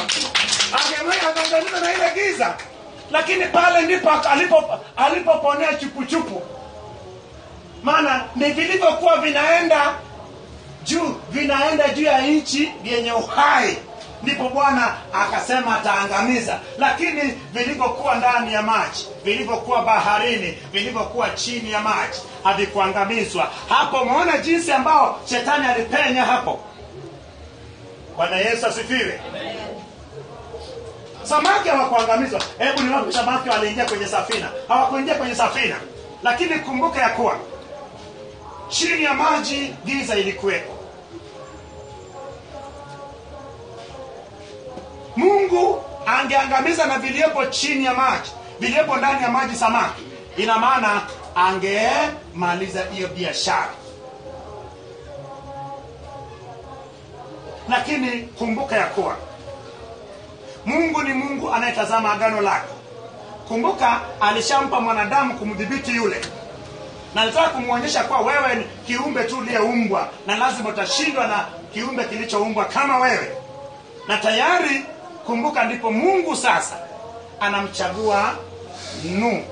Angeangamiza na ile giza. Lakini pale ndipo alipoponea chupuchupu. Maana ni vilivyokuwa vinaenda juu ya nchi yenye uhai, ndipo Bwana akasema ataangamiza. Lakini vilivyokuwa ndani ya maji, vilivyokuwa baharini, vilivyokuwa chini ya maji, havikuangamizwa. Hapo umeona jinsi ambao shetani alipenya hapo. Bwana Yesu asifiwe. Samaki hawakuangamizwa. Hebu ni wapi samaki waliingia kwenye safina? Hawakuingia kwenye safina. Lakini kumbuka ya kuwa chini ya maji giza ilikuwepo. Mungu angeangamiza na viliopo chini ya maji, viliopo ndani ya maji, samaki. Ina maana angemaliza hiyo biashara. Lakini kumbuka ya kuwa Mungu ni Mungu anayetazama agano lake. Kumbuka alishampa mwanadamu kumdhibiti yule, na alitaka kumuonyesha kwa wewe ni kiumbe tu uliyeumbwa, na lazima utashindwa na kiumbe kilichoumbwa kama wewe. Na tayari kumbuka, ndipo Mungu sasa anamchagua Nuhu.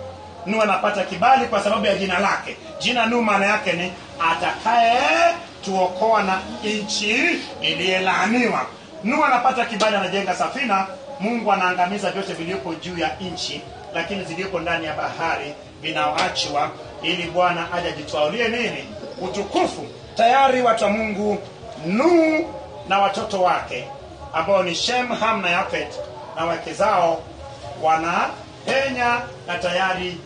Nuhu anapata kibali kwa sababu ya jina lake. Jina Nuhu maana yake ni atakaye tuokoa na nchi iliyelaaniwa. Nuhu anapata kibali, anajenga safina. Mungu anaangamiza vyote vilivyopo juu ya nchi, lakini zilipo ndani ya bahari vinaachwa ili Bwana aje ajitwalie nini? Utukufu. Tayari watu wa Mungu, Nuhu na watoto wake ambao ni Shem, Ham na Yafet na wake zao wanapenya, na tayari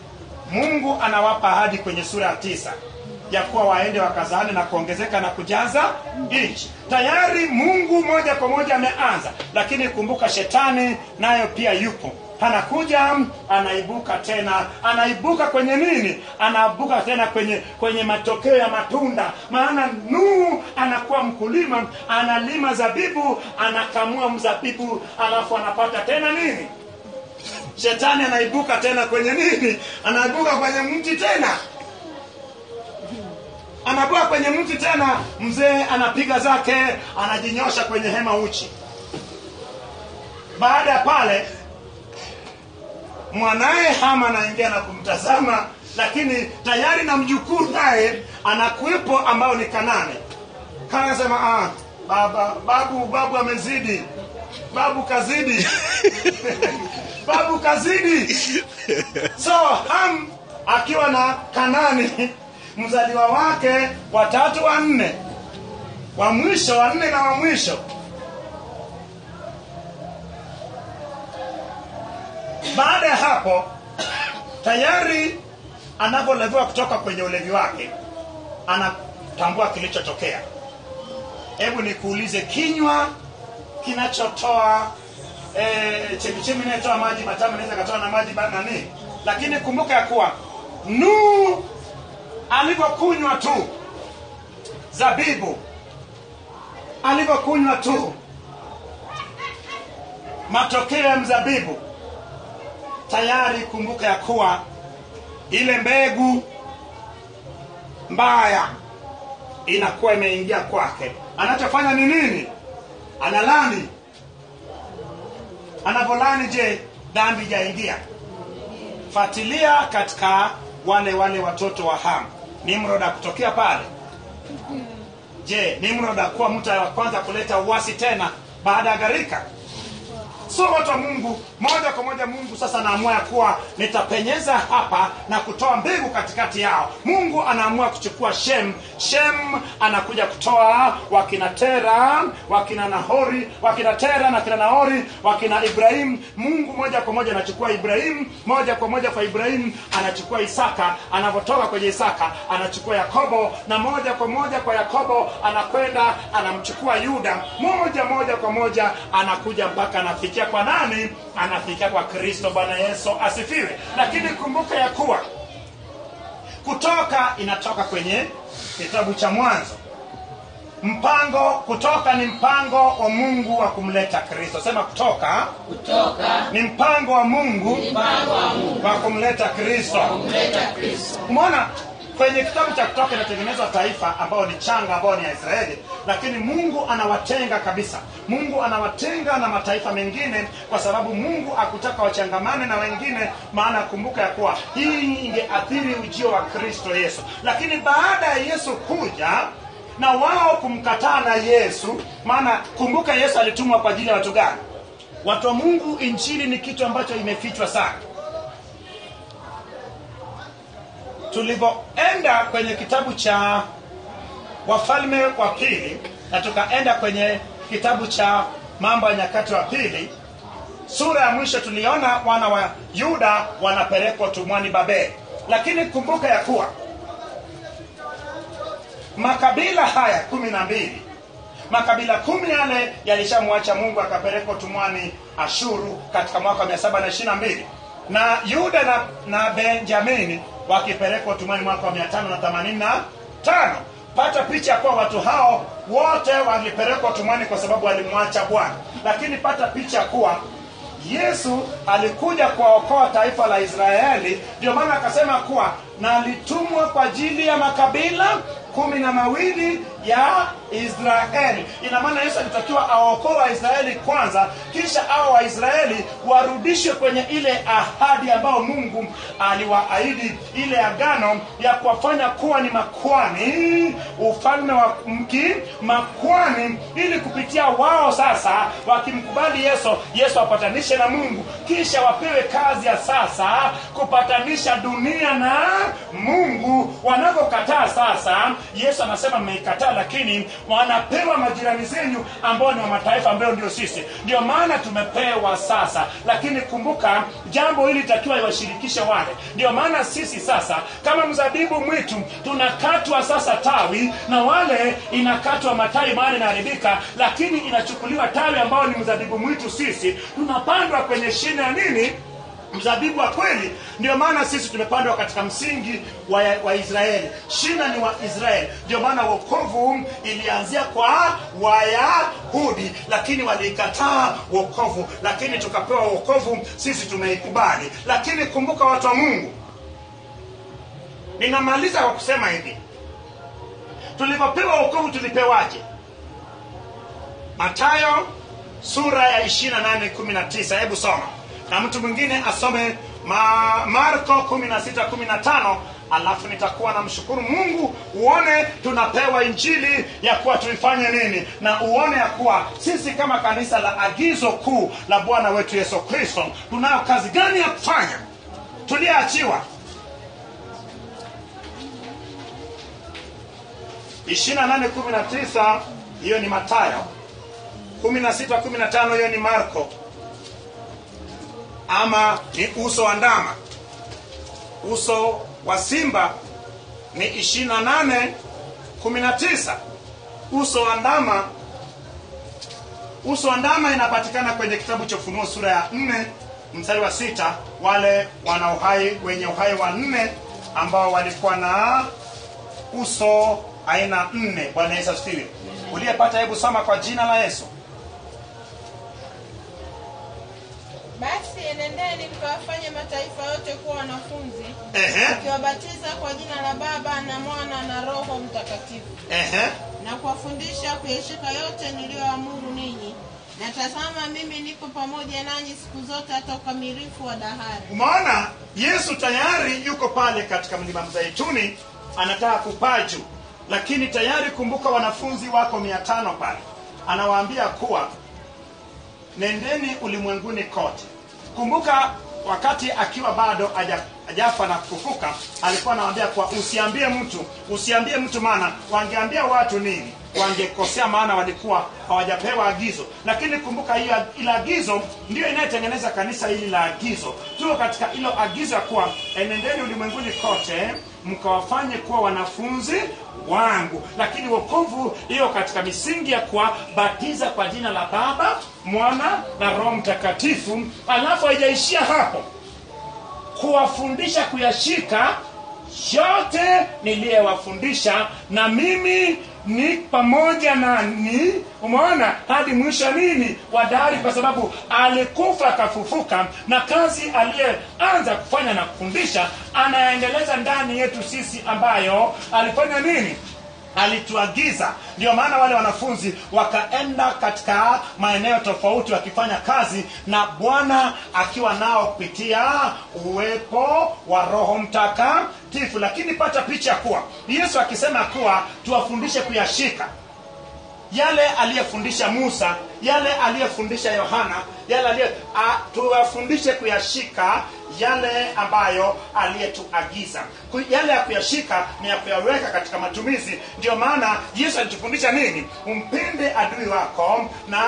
Mungu anawapa ahadi kwenye sura ya 9 ya kuwa waende wakazaane na kuongezeka na kujaza nchi. Tayari Mungu moja kwa moja ameanza, lakini kumbuka shetani nayo pia yupo. Anakuja, anaibuka tena. Anaibuka kwenye nini? Anaibuka tena kwenye matokeo ya matunda. Maana Nuhu anakuwa mkulima, analima zabibu, anakamua mzabibu, alafu anapata tena nini? shetani anaibuka tena kwenye nini? Anaibuka kwenye mti tena. Anabuka kwenye mti tena, mzee anapiga zake, anajinyosha kwenye hema uchi. Baada ya pale mwanae Hama anaingia na kumtazama, lakini tayari na mjukuu naye anakuepo ambao ni Kanani. Kana sema babu amezidi. Babu kazidi. Babu kazidi. So Ham akiwa na Kanani mzaliwa wake watatu wanne, wa mwisho wanne na wa mwisho. Baada ya hapo tayari anapoleviwa kutoka kwenye ulevi wake, anatambua kilichotokea. Hebu nikuulize, kinywa kinachotoa chemichemi inayotoa maji matamu inaweza katoa na maji nani? Lakini kumbuka ya kuwa Nuhu alipokunywa tu zabibu, alipokunywa tu matokeo ya mzabibu, tayari kumbuka ya kuwa ile mbegu mbaya inakuwa imeingia kwake. Anachofanya ni nini? Analani. Anavolani, je, dhambi jaingia? Fuatilia katika wale watoto wa Ham. Nimrod kutokea pale. Je, Nimrod kuwa mtu wa kwanza kuleta uasi tena baada ya gharika? So watu wa Mungu, moja kwa moja Mungu sasa anaamua kuwa nitapenyeza hapa na kutoa mbegu katikati yao. Mungu anaamua kuchukua Shem. Shem anakuja kutoa wakina Tera, wakina Nahori, wakina Tera na kina Nahori, wakina Ibrahim. Mungu moja kwa moja anachukua Ibrahim, moja kwa moja kwa Ibrahim anachukua Isaka, anapotoka kwenye Isaka anachukua Yakobo, na moja kwa moja kwa Yakobo anakwenda anamchukua Yuda, moja kwa moja anakuja mpaka anafikia kwa nani? Anafikia kwa Kristo. Bwana Yesu asifiwe. Lakini kumbuka ya kuwa Kutoka inatoka kwenye kitabu cha Mwanzo. Kutoka ni mpango wa Mungu wa kumleta Kristo. Sema Kutoka ni mpango wa Mungu wa kumleta Kristo. Umeona kwenye kitabu cha Kutoka inatengenezwa taifa ambao ni changa, ambao ni Israeli, lakini Mungu anawatenga kabisa. Mungu anawatenga na mataifa mengine kwa sababu Mungu hakutaka wachangamane na wengine, maana kumbuka ya kuwa hii ingeathiri ujio wa Kristo Yesu. Lakini baada ya Yesu kuja na wao kumkataa na Yesu, maana kumbuka Yesu alitumwa kwa ajili ya watu gani? Watu wa Mungu. Injili ni kitu ambacho imefichwa sana. Tulipoenda kwenye kitabu cha Wafalme wa Pili na tukaenda kwenye kitabu cha Mambo ya Nyakati wa Pili, sura ya mwisho tuliona wana wa Yuda wanapelekwa utumwani Babeli. Lakini kumbuka ya kuwa makabila haya 12, makabila 10 yale yalishamwacha Mungu akapelekwa utumwani Ashuru katika mwaka 722, na Yuda na Benjamini wakipelekwa utumwani mwaka 585. Pata picha kwa watu hao wote walipelekwa utumwani kwa sababu walimwacha Bwana. Lakini pata picha kuwa Yesu alikuja kuwaokoa taifa la Israeli. Ndio maana akasema kuwa na alitumwa kwa ajili ya makabila 12 ya Israeli. Ina maana Yesu alitakiwa aokoe Waisraeli kwanza, kisha hao Waisraeli warudishwe kwenye ile ahadi ambayo Mungu aliwaahidi, ile agano ya kuwafanya kuwa ni makuhani, ufalme wa makuhani, ili kupitia wao sasa wakimkubali Yesu apatanishe na Mungu, kisha wapewe kazi ya sasa kupatanisha dunia na Mungu. Wanapokataa sasa, Yesu anasema mmeikataa, lakini wanapewa majirani zenyu ambao ni wa mataifa ambao ndio sisi. Ndio maana tumepewa sasa. Lakini kumbuka jambo hili litakiwa iwashirikishe wale. Ndio maana sisi sasa kama mzabibu mwitu tunakatwa sasa tawi, na wale inakatwa matawi maana inaharibika, lakini inachukuliwa tawi ambao ni mzabibu mwitu sisi, tunapandwa kwenye shina ya nini? mzabibu wa kweli. Ndio maana sisi tumepandwa katika msingi wa Israeli. Shina ni wa Israeli. Ndio maana wokovu ilianzia kwa Wayahudi, lakini walikataa wokovu, lakini tukapewa wokovu, sisi tumeikubali. Lakini kumbuka watu wa Mungu, ninamaliza kwa kusema hivi, tulipopewa wokovu tulipewaje? Mathayo sura ya 28:19. Hebu soma. Na mtu mwingine asome Marko 16:15, alafu nitakuwa na mshukuru Mungu uone tunapewa injili ya kuwa tuifanye nini, na uone ya kuwa sisi kama kanisa la agizo kuu la Bwana wetu Yesu Kristo tunayo kazi gani ya kufanya tuliachiwa. 28:19 hiyo ni Mathayo, 16:15 hiyo ni Marko, ama ni uso wa ndama. Uso wa simba ni 28:19. Uso wa ndama inapatikana kwenye kitabu cha Ufunuo sura ya 4 mstari wa 6. Wale wana uhai, wenye uhai wa 4 ambao walikuwa na uso aina 4. Bwana Yesu asifiwe. Uliyepata hebu soma kwa jina la Yesu. Basi enendeni mkawafanye mataifa yote kuwa wanafunzi, mkiwabatiza kwa jina la Baba na Mwana na Roho Mtakatifu, na kuwafundisha kuyashika yote niliyoamuru ninyi, na tazama mimi nipo pamoja nanyi siku zote hata ukamilifu wa dahari. Umeona, Yesu tayari yuko pale katika mlima Mzeituni, anataka kupaa juu, lakini tayari kumbuka wanafunzi wako 500 pale. Anawaambia kuwa nendeni ulimwenguni kote. Kumbuka wakati akiwa bado hajafa na kufufuka, alikuwa anawaambia kwa usiambie mtu, maana wangeambia watu nini? Wangekosea, maana walikuwa hawajapewa agizo. Lakini kumbuka hiyo ile agizo ndio inayotengeneza kanisa hili la agizo. Tuko katika hilo agizo ya kuwa enendeni ulimwenguni kote mkawafanye kuwa wanafunzi wangu. Lakini wokovu hiyo katika misingi ya kuwabatiza kwa jina la Baba, Mwana na Roho Mtakatifu. Alafu haijaishia hapo, kuwafundisha kuyashika yote niliyowafundisha, na mimi ni pamoja nani. Umeona, hadi mwisho nini wa dahari, kwa sababu alikufa akafufuka, na kazi aliyeanza kufanya na kufundisha anaendeleza ndani yetu sisi, ambayo alifanya nini? Alituagiza. Ndio maana wale wanafunzi wakaenda katika maeneo tofauti wakifanya kazi, na Bwana akiwa nao kupitia uwepo wa Roho Mtakatifu. Lakini pata picha kuwa Yesu akisema kuwa tuwafundishe kuyashika yale aliyefundisha Musa, yale aliyefundisha Yohana, tuwafundishe kuyashika yale ambayo aliyetuagiza. Yale ya kuyashika ni ya kuyaweka katika matumizi. Ndio maana Yesu alitufundisha nini? Umpende adui wako na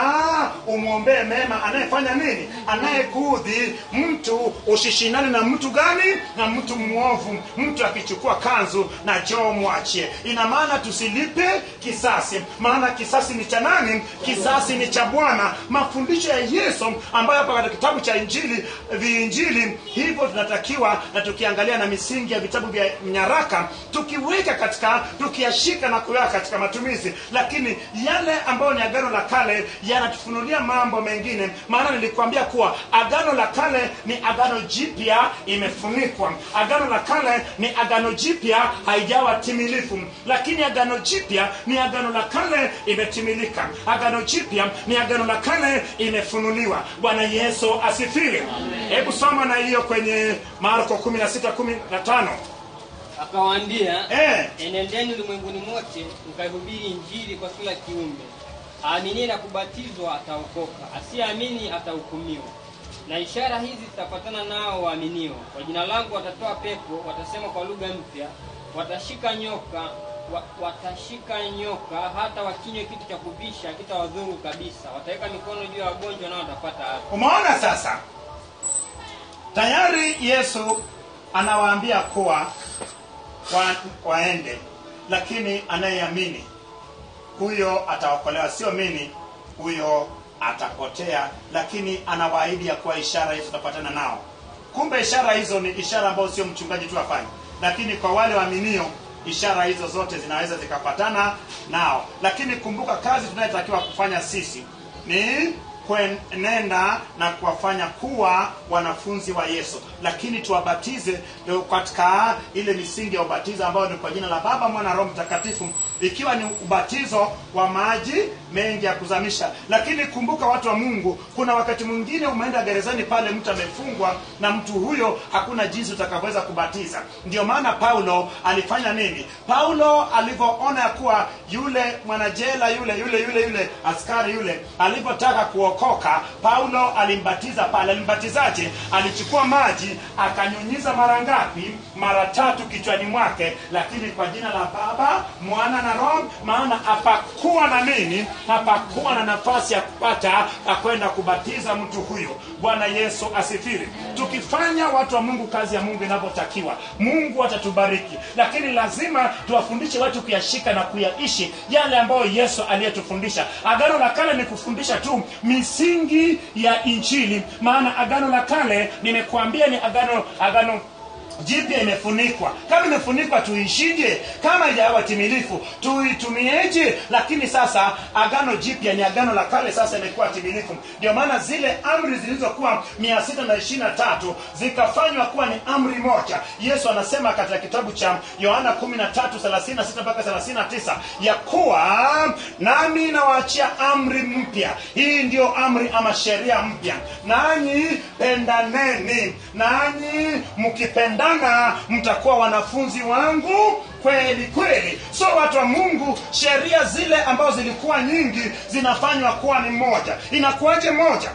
umuombee mema anayefanya nini? Anayekuudhi. Mtu usishindane na mtu gani? Na mtu muovu. Mtu akichukua kanzu na joo mwachie. Ina maana tusilipe kisasi, maana kisasi ni cha nani? Kisasi ni cha Bwana. Mafundisho ya Yesu ambayo hapa katika kitabu cha Injili, hivyo tunatakiwa, na tukiangalia na misingi ya vitabu vya nyaraka, tukiweka katika, tukiyashika na kuweka katika matumizi. Lakini yale ambayo ni agano la kale yanatufunulia mambo mengine. Maana nilikwambia kuwa agano la kale ni agano jipya imefunikwa. Agano la kale ni agano jipya haijawa timilifu, lakini agano jipya ni agano la kale imetimilika. Agano jipya ni agano la kale imefunuliwa. Bwana Yesu asifiwe. Hebu soma na hiyo kwenye Marko 16:15. Akawaambia, enendeni ulimwenguni mote mkaihubiri injili kwa kila kiumbe. Aamini na kubatizwa ataokoka, asiyeamini atahukumiwa. Na ishara hizi zitapatana nao waaminio: kwa jina langu watatoa pepo, watasema kwa lugha mpya, watashika nyoka, hata wakinywe kitu cha kuvisha hakitawadhuru kabisa. Wataweka mikono juu ya wagonjwa nao watapata afya. Umeona sasa? Tayari Yesu anawaambia kuwa waende, lakini anayeamini huyo ataokolewa, sio mimi, huyo atapotea. Lakini anawaahidi ya kuwa ishara hizo tutapatana nao. Kumbe ishara hizo ni ishara ambazo sio mchungaji tu afanye, lakini kwa wale waaminio ishara hizo zote zinaweza zikapatana nao. Lakini kumbuka, kazi tunayotakiwa kufanya sisi ni kuenenda na kuwafanya kuwa wanafunzi wa Yesu, lakini tuwabatize katika ile misingi ya ubatizo ambao ni kwa jina la Baba, Mwana, Roho Mtakatifu, ikiwa ni ubatizo wa maji mengi ya kuzamisha. Lakini kumbuka, watu wa Mungu, kuna wakati mwingine umeenda gerezani pale, mtu amefungwa na mtu huyo hakuna jinsi utakavyoweza kubatiza. Ndio maana Paulo alifanya nini? Paulo alivyoona kuwa yule mwanajela yule askari yule alipotaka kuokoka, Paulo alimbatiza pale. Alimbatizaje? Alichukua maji akanyunyiza mara ngapi? Mara 3 kichwani mwake, lakini kwa jina la Baba, Mwana na Roho, maana hapakuwa na nini? Hapakuwa na nafasi ya kupata kwenda kubatiza mtu huyo. Bwana Yesu asifiwe. Tukifanya watu wa Mungu kazi ya Mungu inapotakiwa, Mungu atatubariki, lakini lazima tuwafundishe watu kuyashika na kuyaishi yale ambayo Yesu aliyetufundisha. Agano la Kale ni kufundisha tu misingi ya Injili, maana Agano la Kale nimekuambia ni agano Jipya imefunikwa. Kama imefunikwa tuishije? Kama haijawa timilifu tuitumieje? Lakini sasa Agano Jipya ni Agano la Kale sasa imekuwa timilifu. Ndio maana zile amri zilizokuwa 623 zikafanywa kuwa ni amri moja. Yesu anasema katika kitabu cha Yohana 13:36-39 ya kuwa nami nawaachia amri mpya. Hii ndio amri ama sheria mpya. Nanyi pendaneni, nanyi mkipendana mtakuwa wanafunzi wangu kweli kweli. So watu wa Mungu, sheria zile ambazo zilikuwa nyingi zinafanywa kuwa ni moja. Inakuwaje moja?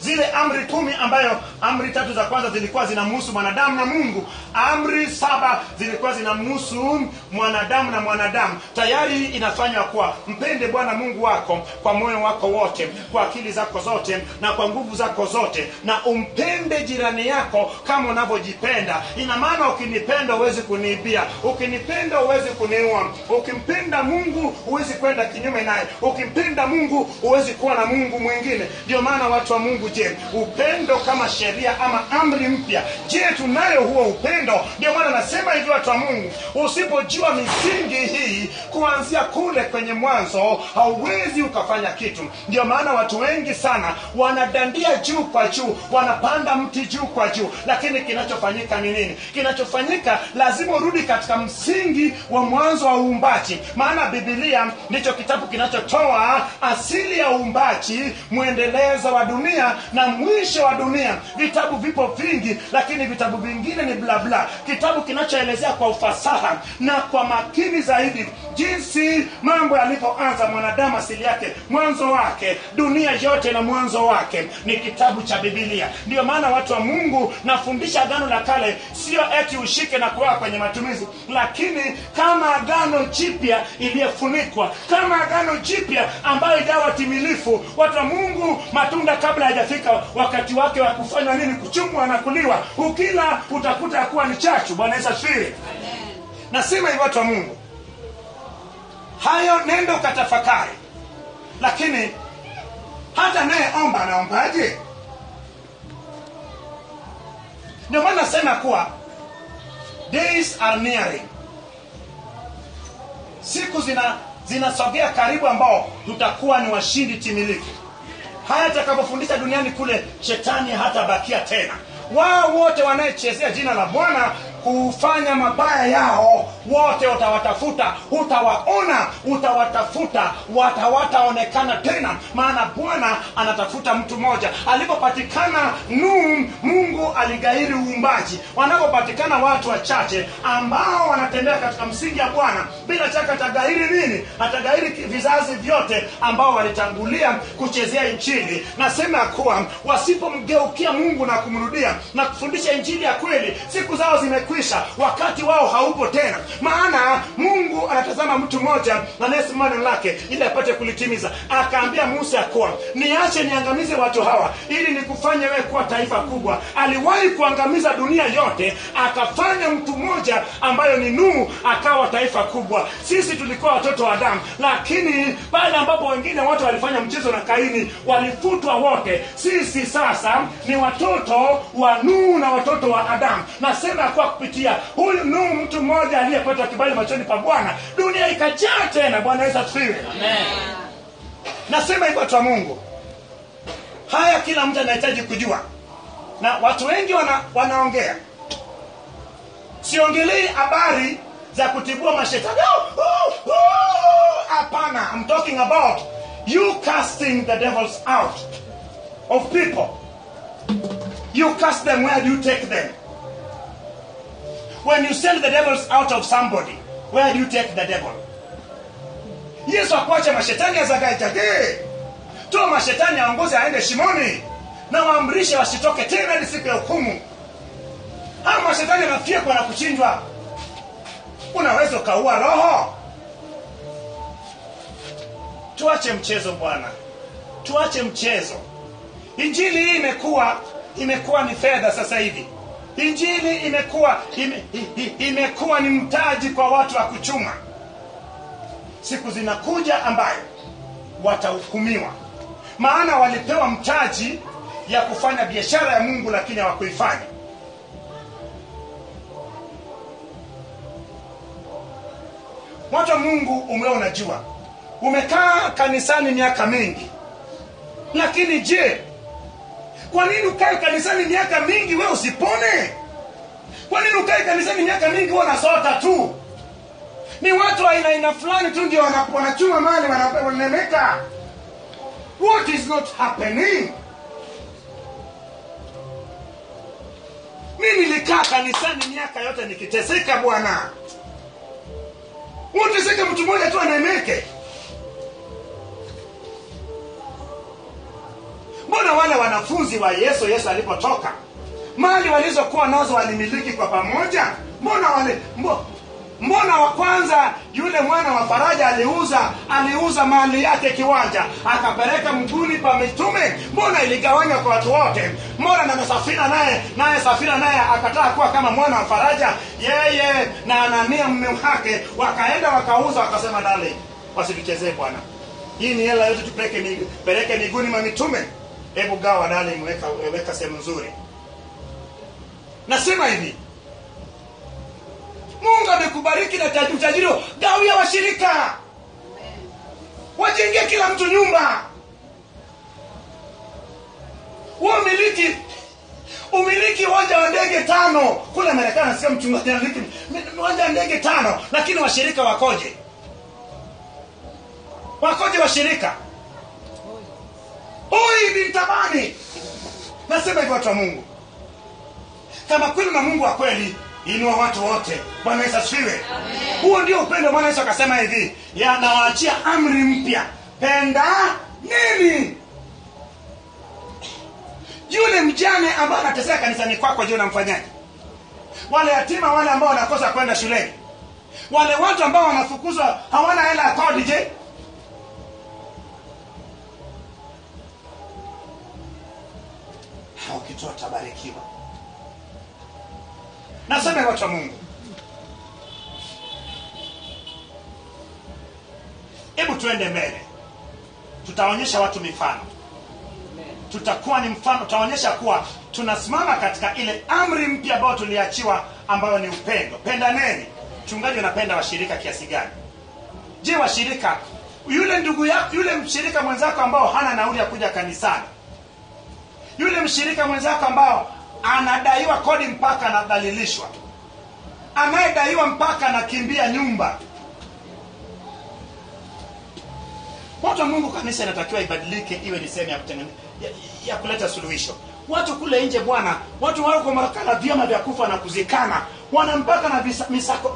Zile amri 10 ambayo amri 3 za kwanza zilikuwa zinamhusu mwanadamu na Mungu, amri 7 zilikuwa zinamhusu mwanadamu na mwanadamu. Tayari inafanywa kuwa mpende Bwana Mungu wako kwa moyo wako wote, kwa akili zako zote na kwa nguvu zako zote, na umpende jirani yako kama unavyojipenda. Ina maana ukinipenda huwezi kuniibia, ukinipenda huwezi kuniua, ukimpenda Mungu huwezi kwenda kinyume naye, ukimpenda Mungu huwezi kuwa na mungu mwingine. Ndio maana watu wa Mungu, je, upendo kama sheria ama amri mpya, je tunayo huo upendo? Ndio maana nasema hivi, watu wa Mungu, usipojua misingi hii kuanzia kule kwenye mwanzo hauwezi ukafanya kitu. Ndio maana watu wengi sana wanadandia juu kwa juu, wanapanda mti juu kwa juu, lakini kinachofanyika ni nini? Kinachofanyika lazima urudi katika msingi wa mwanzo wa uumbaji, maana Biblia ndicho kitabu kinachotoa asili ya uumbaji, muendelezo wa dunia na mwisho wa dunia. Vitabu vipo vingi, lakini vitabu vingine ni bla bla. Kitabu kinachoelezea kwa ufasaha na kwa makini zaidi jinsi mambo yalivyoanza, mwanadamu asili yake, mwanzo wake, dunia yote na mwanzo wake, ni kitabu cha Biblia. Ndio maana watu wa Mungu, nafundisha Agano la Kale sio eti ushike na kuwa kwenye matumizi, lakini kama Agano Jipya iliyofunikwa, kama Agano Jipya ambayo ijawa timilifu. Watu wa Mungu, matunda kabla hajafika wakati wake wa kufanya nini? Kuchumwa na kuliwa. Ukila utakuta kuwa ni chachu. Bwana Yesu asifiwe. Amen. Nasema hivi, watu wa Mungu, hayo nenda ukatafakari. Lakini hata naye omba, anaombaje? Ndio maana nasema kuwa days are nearing, siku zinasogea karibu ambao tutakuwa ni washindi timilifu. Haya takapofundisha duniani kule, shetani hatabakia tena. Wao wote wanayechezea jina la Bwana kufanya mabaya yao, wote utawatafuta, utawaona, utawatafuta, watawataonekana tena. Maana Bwana anatafuta mtu mmoja. Alipopatikana Nuhu, Mungu aligairi uumbaji. Wanapopatikana watu wachache ambao wanatembea katika msingi ya Bwana, bila shaka atagairi nini? Atagairi vizazi vyote ambao walitangulia kuchezea Injili. Nasema kuwa wasipomgeukia Mungu na kumrudia na kufundisha Injili ya kweli, siku zao zimekwisha, wakati wao haupo tena. Maana Mungu anatazama na mtu mmoja anayesimama neno lake ili apate kulitimiza. Akaambia Musa kuwa niache niangamize watu hawa ili nikufanye wewe kuwa taifa kubwa. Aliwahi kuangamiza dunia yote, akafanya mtu mmoja ambayo ni Nuhu akawa taifa kubwa. Sisi tulikuwa watoto wa Adamu, lakini pale ambapo wengine wote walifanya mchezo na Kaini, walifutwa wote. Sisi sasa ni watoto wa Nuhu na watoto wa Adamu. Nasema kwa kupitia huyu Nuhu, mtu mmoja aliyepata kibali machoni pa Bwana, dunia ikajaa tena. Bwana Yesu asifiwe. Amen. Nasema hivyo watu wa Mungu. Haya kila mtu anahitaji kujua. Na watu wengi wanaongea. Siongelei habari za kutibua mashetani. Hapana, I'm talking about you casting the devils out of people. You cast them, where do you take them? When you send the devils out of somebody, where do you take the devil? Yesu akuacha mashetani azagae. Toa mashetani aongoze aende shimoni, na waamrishe wasitoke tena hadi siku ya hukumu. Hao mashetani wanafyekwa na kuchinjwa. Unaweza kaua roho. Tuache mchezo bwana. Tuache mchezo. Injili hii imekuwa ni fedha sasa hivi. Injili imekuwa ni mtaji kwa watu wa kuchuma. Siku zinakuja ambayo watahukumiwa. Maana walipewa mtaji ya kufanya biashara ya Mungu, lakini hawakuifanya. Watu wa Mungu, unajua umekaa kanisani miaka mingi, lakini je, kwa nini ukae kanisani miaka mingi wewe usipone? Kwa nini ukae kanisani miaka mingi wewe unasota tu? Ni watu wa aina fulani tu ndio wanachuma mali, wananemeka. What is not happening? Mimi nilikaa kanisani miaka yote nikiteseka bwana. Uteseka mtu mmoja tu anemeke. Mbona wale wanafunzi wa Yesu alipotoka, mali walizokuwa nazo walimiliki kwa pamoja? Mbona wa kwanza yule mwana wa Faraja aliuza mali yake kiwanja akapeleka mguni pa mitume? Mbona iligawanywa kwa watu wote? Mbona na Safira naye akataa kuwa kama mwana wa Faraja? Yeye na Anania mume wake wakaenda wakauza, wakasema dale, wasituchezee bwana. Hii ni hela yote tupeleke miguni ma mitume. Hebu gawa dale, weka sehemu nzuri. Nasema hivi, Mungu amekubariki na utajiri, gawia washirika. Wajengee kila mtu nyumba. Umiliki uwanja wa ndege 5 kule Marekani. Nasikia mchungaji anamiliki uwanja wa ndege 5, lakini washirika wakoje? Wakoje washirika? Oi bintabani. Nasema hivyo watu wa Mungu. Kama kweli na Mungu wa kweli, inua watu wote. Bwana Yesu asifiwe. Huo ndio upendo. Bwana Yesu akasema hivi, nawaachia amri mpya, penda nini? Yule mjane ambaye anateseka kanisani kwako, je, unamfanyaje? Wale yatima, wale ambao wanakosa kwenda shuleni, wale watu ambao wanafukuzwa hawana hela ya kodi, je? Ukitoa tabarikiwa. Nasema watu wa Mungu, hebu tuende mbele. Tutaonyesha watu mifano. Tutakuwa ni mfano, tutaonyesha kuwa tunasimama katika ile amri mpya ambayo tuliachiwa, ambayo ni upendo. Pendaneni. Mchungaji, unapenda washirika kiasi gani? Je, washirika, yule ndugu yako, yule mshirika mwenzako ambao hana nauli ya kuja kanisani, yule mshirika mwenzako ambao anadaiwa kodi mpaka anadhalilishwa, anayedaiwa mpaka anakimbia nyumba. Watu wa Mungu, kanisa inatakiwa ibadilike, iwe ni sehemu ya kuleta suluhisho. Watu kule nje bwana, watu wako makala vyama vya kufa na kuzikana, wanampaka na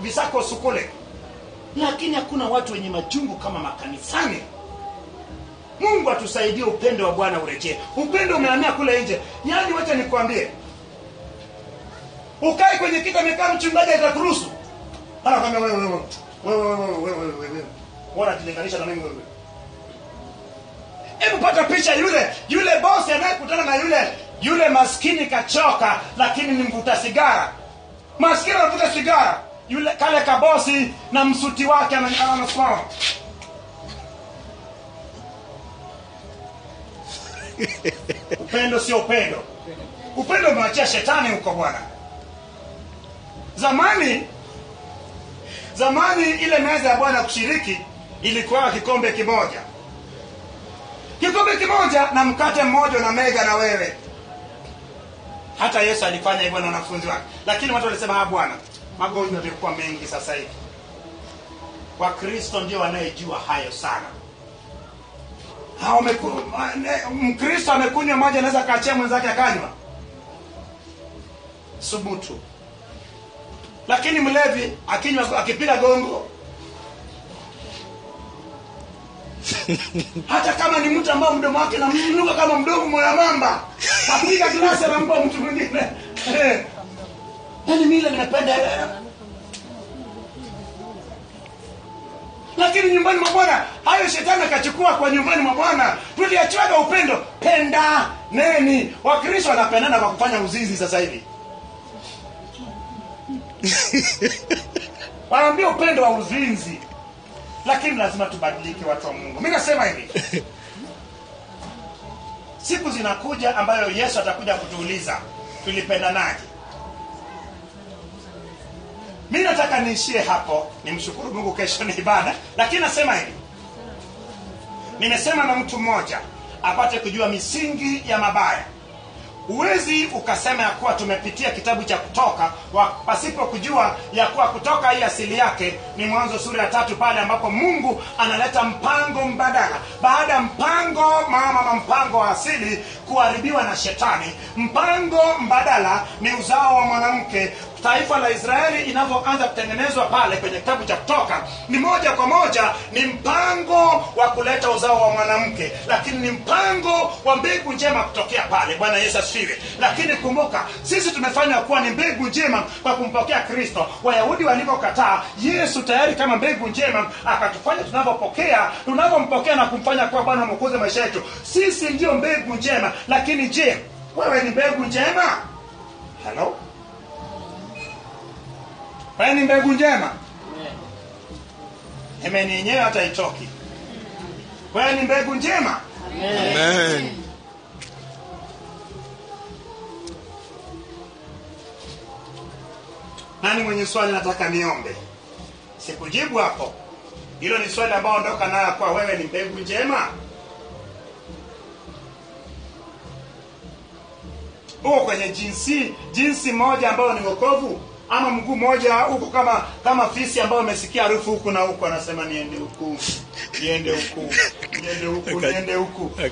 visako sukule, lakini hakuna watu wenye majungu kama makanisani. Mungu atusaidie, upendo wa Bwana urejee. Upendo umehamia kule nje. Yaani wacha nikwambie, ukae kwenye kiti amekaa mchungaji atakuruhusu. Anakwambia wewe Wewe. Bora tulinganisha na mimi wewe. Hebu pata picha yule bosi anayekutana na yule maskini kachoka lakini ni mvuta sigara. Maskini anavuta sigara. Yule kale kabosi na msuti wake anasimama. Upendo sio upendo. Upendo umewachia shetani huko bwana. Zamani ile meza ya Bwana kushiriki ilikuwa kikombe kimoja. Kikombe kimoja na mkate mmoja na mega na wewe. Hata Yesu alifanya hivyo na wanafunzi wake. Lakini watu walisema Bwana, magonjwa yamekuwa mengi sasa hivi. Wakristo ndio wanayejua hayo sana. Mkristo amekunywa maji anaweza kaachia mwenzake akanywa. Subutu. Lakini mlevi akipiga gongo hata kama ni mtu ambao mdomo wake na mnuka kama mdomo wa mamba, apiga glasi anampa mtu mwingine. Yaani mimi nimependa. Lakini nyumbani mwa Bwana hayo shetani akachukua kwa nyumbani mwa Bwana. Tuliachiwaga upendo. Penda neni. Wakristo wanapendana kwa kufanya uzinzi sasa hivi. Wanaambia upendo wa uzinzi. Lakini lazima tubadilike watu wa Mungu. Mimi nasema hivi. Siku zinakuja ambayo Yesu atakuja kutuuliza tulipendanaje. Mimi nataka niishie hapo, nimshukuru Mungu kesho ni ibada, lakini nasema hivi. Nimesema na mtu mmoja apate kujua misingi ya mabaya. Uwezi ukasema ya kuwa tumepitia kitabu cha Kutoka pasipo kujua ya kuwa Kutoka hii asili yake ni Mwanzo sura ya 3 pale ambapo Mungu analeta mpango mbadala. Baada ya mpango wa asili kuharibiwa na shetani, mpango mbadala ni uzao wa mwanamke. Taifa la Israeli inavyoanza kutengenezwa pale kwenye kitabu cha Kutoka ni moja kwa moja ni mpango wa kuleta uzao wa mwanamke, lakini ni mpango wa mbegu njema kutokea pale. Bwana Yesu asifiwe. Lakini kumbuka, sisi tumefanywa kuwa ni mbegu njema kwa kumpokea Kristo. Wayahudi walipokataa, Yesu tayari kama mbegu njema akatufanya tunavyompokea na kumfanya kuwa Bwana Mwokozi maisha yetu. Sisi ndio mbegu njema. Lakini je, wewe ni mbegu njema? Hello? Wewe ni mbegu njema? Amen. Yenyewe hata itoki. Wewe ni mbegu njema? Amen. Nani mwenye swali nataka niombe? Sikujibu hapo. Hilo ni swali ambalo ondoka nayo kwa wewe ni mbegu njema. Uko kwenye jinsi moja ambayo ni wokovu, ama mguu moja huko kama fisi ambayo umesikia harufu huku na huku anasema niende huku.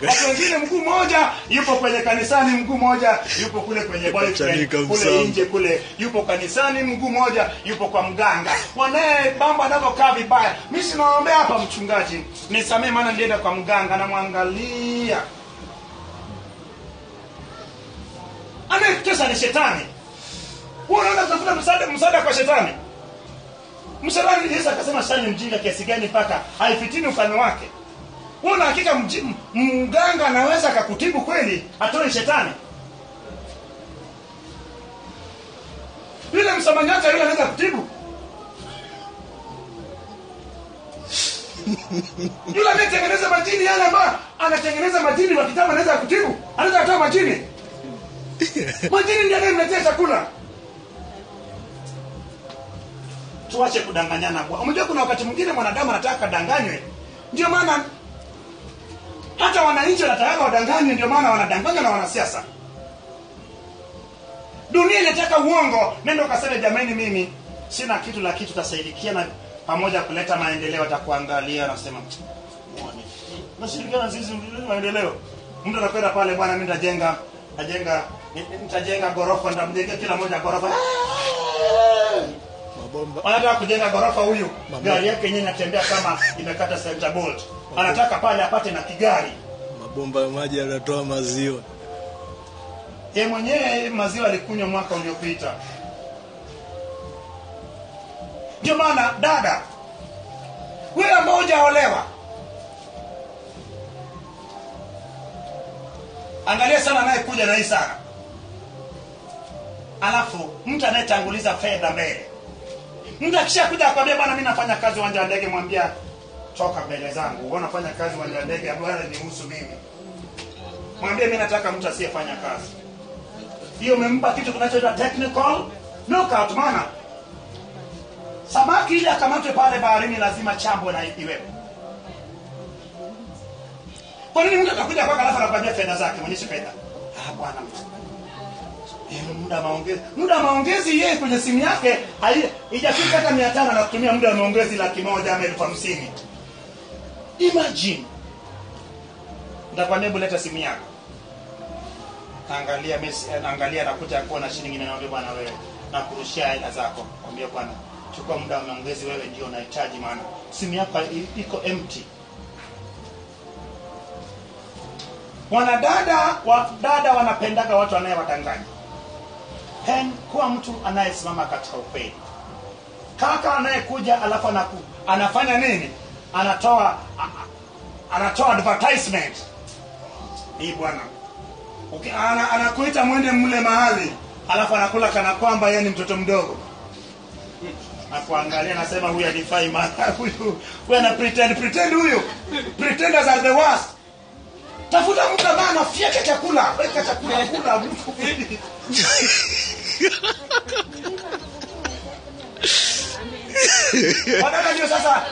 Watu wengine mguu moja yupo kwenye kanisani, mguu moja yupo kule kwenye boyfriend, kule nje kule yupo kanisani, mguu moja yupo kwa mganga. Wanae mambo anavyokaa vibaya. Mimi sinaomba hapa mchungaji, nisamee maana nilienda kwa mganga na muangalia. Anayetesa ni shetani. Unaona kutafuta msaada kwa shetani. Msalani Yesu akasema shetani mjinga kiasi gani mpaka haifitini ufalme wake. Una hakika mganga anaweza akakutibu kweli atoe shetani? Yule msamanyata yule anaweza kutibu? Yule anatengeneza majini yale ambaye anatengeneza majini wa kitabu anaweza kutibu? Anaweza kutoa majini? Majini ndiye anayemletea chakula. Tuache kudanganyana. Unajua kuna wakati mwingine mwanadamu anataka danganywe. Ndio maana hata wananchi wanataka wadanganywe, ndio maana wanadanganya na wanasiasa. Dunia inataka uongo. Nenda ukaseme jamani mimi sina kitu, lakini tutasaidiana pamoja kuleta maendeleo. Atakuangalia na kusema muone. Nashirikiana sisi maendeleo. Mtu anakwenda pale, bwana mimi nitajenga gorofa, nitamjenga kila moja gorofa. Mabomba. Anataka kujenga gorofa huyu. Gari yake yenyewe inatembea kama imekata center bolt. Anataka pale apate na kigari. Mabomba ya maji yanatoa maziwa. Yeye mwenyewe maziwa alikunywa mwaka uliopita. Ndio maana dada, hujaolewa, angalia sana anayekuja na hii sana. Alafu mtu anayetanguliza fedha mbele. Mtu akishakuja akwambia bwana mimi nafanya kazi uwanja wa ndege, mwambia toka mbele zangu. Wewe unafanya kazi uwanja wa ndege, bwana nihusu mimi. Mwambie mimi nataka mtu asiyefanya kazi. Hiyo umempa kitu kinachoitwa technical knockout maana. Samaki ili akamatwe pale baharini lazima chambo na iwepo. Kwa nini mtu atakuja kwako alafu anakuambia fedha zake, mwenyeshi fedha? Bwana muda maongezi yeye kwenye simu yake haijafika hata 500 na kutumia muda wa maongezi 100,000 ama 50,000. Imagine. Nitakwambia leta simu yako. Angalia nakuja kuona shilingi, naambia bwana wewe nakurushia hela zako. Mwambie bwana chukua muda wa maongezi, wewe ndio unahitaji maana simu yako iko empty. Dada wanapendaga watu wanayewadanganya. Kuwa mtu anayesimama katika ukweli. Kaka anayekuja alafu anafanya nini? Anatoa advertisement. Hii bwana. Anakuita mwende mle mahali, alafu anakula kana kwamba yeye ni mtoto mdogo. Anakuangalia anasema huyu alifai maana huyu ana pretend huyu. Pretenders are the worst. Tafuta mtu ambaye anafieka chakula, weka chakula kula mtu. Wadada ndio sasa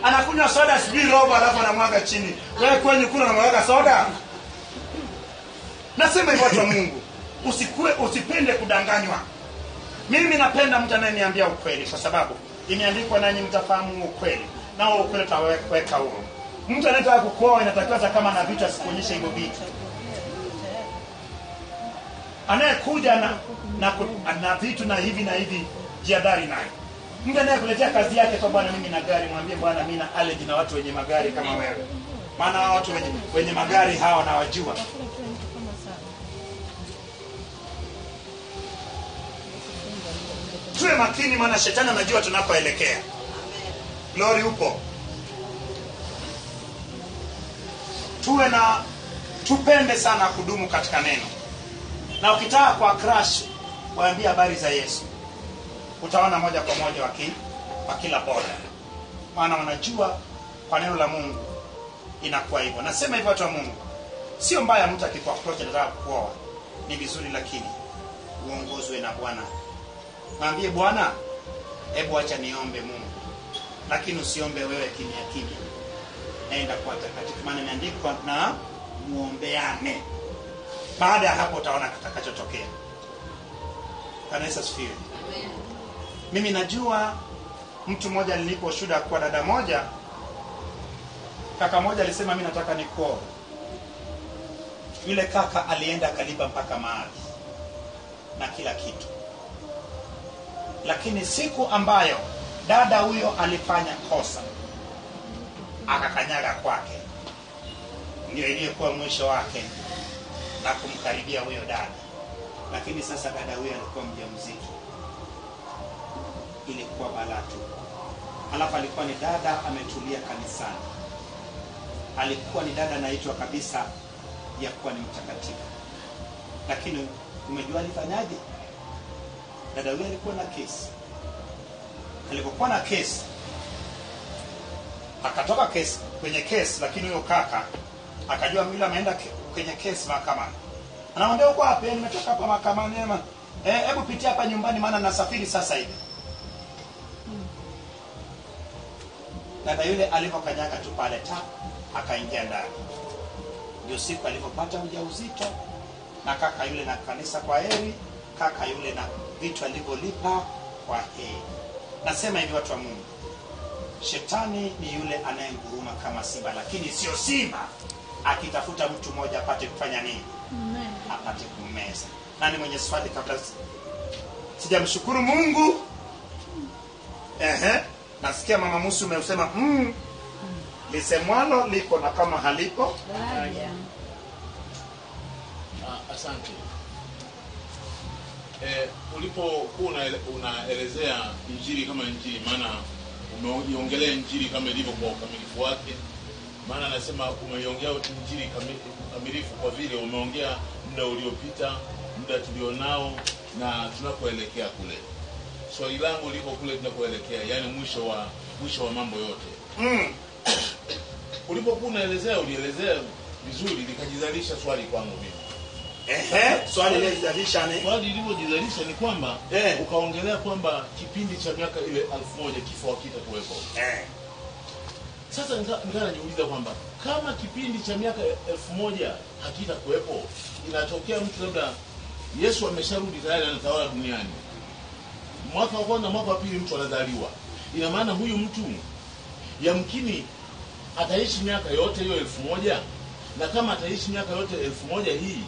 anakunywa soda sijui robo alafu anamwaga chini. Wewe kwenye kula unamwaga soda? Nasema hivyo watu wa Mungu. Usipende kudanganywa. Mimi napenda mtu anayeniambia ukweli kwa sababu imeandikwa nanyi mtafahamu ukweli. Na ukweli utaweka huru. Mtu anayetaka kukuoa inatakiwa hata kama na vitu asikuonyeshe hivyo vitu. Anayekuja na vitu na hivi jiadari naye. Mtu anayekuletea kazi yake kwa bwana mimi na gari, mwambie bwana mimi na allergy na watu wenye magari kama wewe. Maana watu wenye magari hao nawajua. Tuwe makini maana shetani anajua tunakoelekea. Glory upo. Tupende sana kudumu katika neno. Na ukitaka kwa crash waambie habari za Yesu. Utaona moja kwa moja wa kila boda. Maana wanajua kwa neno la Mungu inakuwa hivyo. Nasema hivyo watu wa Mungu. Sio mbaya mtu akikuapproach anataka kuoa. Ni vizuri lakini uongozwe na Bwana. Mwambie Bwana, hebu acha niombe Mungu. Lakini usiombe wewe kimya. Naenda kwa takatifu maana imeandikwa na muombeane. Baada ya hapo utaona kitakachotokea. Kanisa sifiwe. Amen. Mimi najua mtu mmoja nilipo shuhuda kwa dada moja. Kaka moja alisema mimi nataka nikuoe. Yule kaka alienda akalipa mpaka mahari na kila kitu. Lakini siku ambayo dada huyo alifanya kosa akakanyaga kwake, ndio iliyokuwa mwisho wake na kumkaribia huyo dada. Lakini sasa dada huyo alikuwa mjamzito. Ilikuwa balaa tu. Alafu alikuwa ni dada ametulia kanisani. Alikuwa ni dada anaitwa kabisa ya kuwa ni mtakatifu. Lakini umejua alifanyaje? Dada huyo alikuwa na kesi. Alipokuwa na kesi akatoka kwenye kesi, lakini huyo kaka akajua mimi ameenda kwenye kesi mahakamani. Anaambia uko wapi? Nimetoka hapa mahakamani. Hebu pitia hapa nyumbani maana nasafiri sasa hivi. Dada yule alipokanyaga tu pale akaingia ndani. Ndio siku alipopata ujauzito na kaka yule na kanisa kwa heri, kaka yule na vitu alivyolipa kwa heri. Nasema hivi watu wa Mungu. Shetani ni yule anayenguruma kama simba, lakini sio simba akitafuta mtu mmoja apate kufanya nini? Apate kummeza. Nani mwenye swali kabla sijamshukuru Mungu? Nasikia mama Musu umesema lisemwalo liko na kama halipo. Asante. Ulipokuwa unaelezea injili kama injili, maana umeiongelea injili kama ilivyo kwa ukamilifu wake. Maana anasema umeiongea injili kamilifu kwa vile umeongea muda uliopita, muda tulionao na tunakoelekea kule. Swali langu liko kule tunakoelekea, yani mwisho wa mambo yote. Ulipokuwa ulielezea vizuri, likajizalisha swali kwangu mimi. Swali lilizalisha ni? Swali lililojizalisha ni kwamba ukaongelea kwamba kipindi cha miaka ile 1000 kifo hakitakuwepo. Sasa najiuliza kwamba kama kipindi cha miaka 1000 hakitakuwepo, inatokea mtu labda Yesu amesharudi tayari anatawala duniani. Mwaka wa kwanza, mwaka wa pili mtu anazaliwa. Ina maana huyu mtu yamkini ataishi miaka yote hiyo 1000, na kama ataishi miaka yote 1000 hii,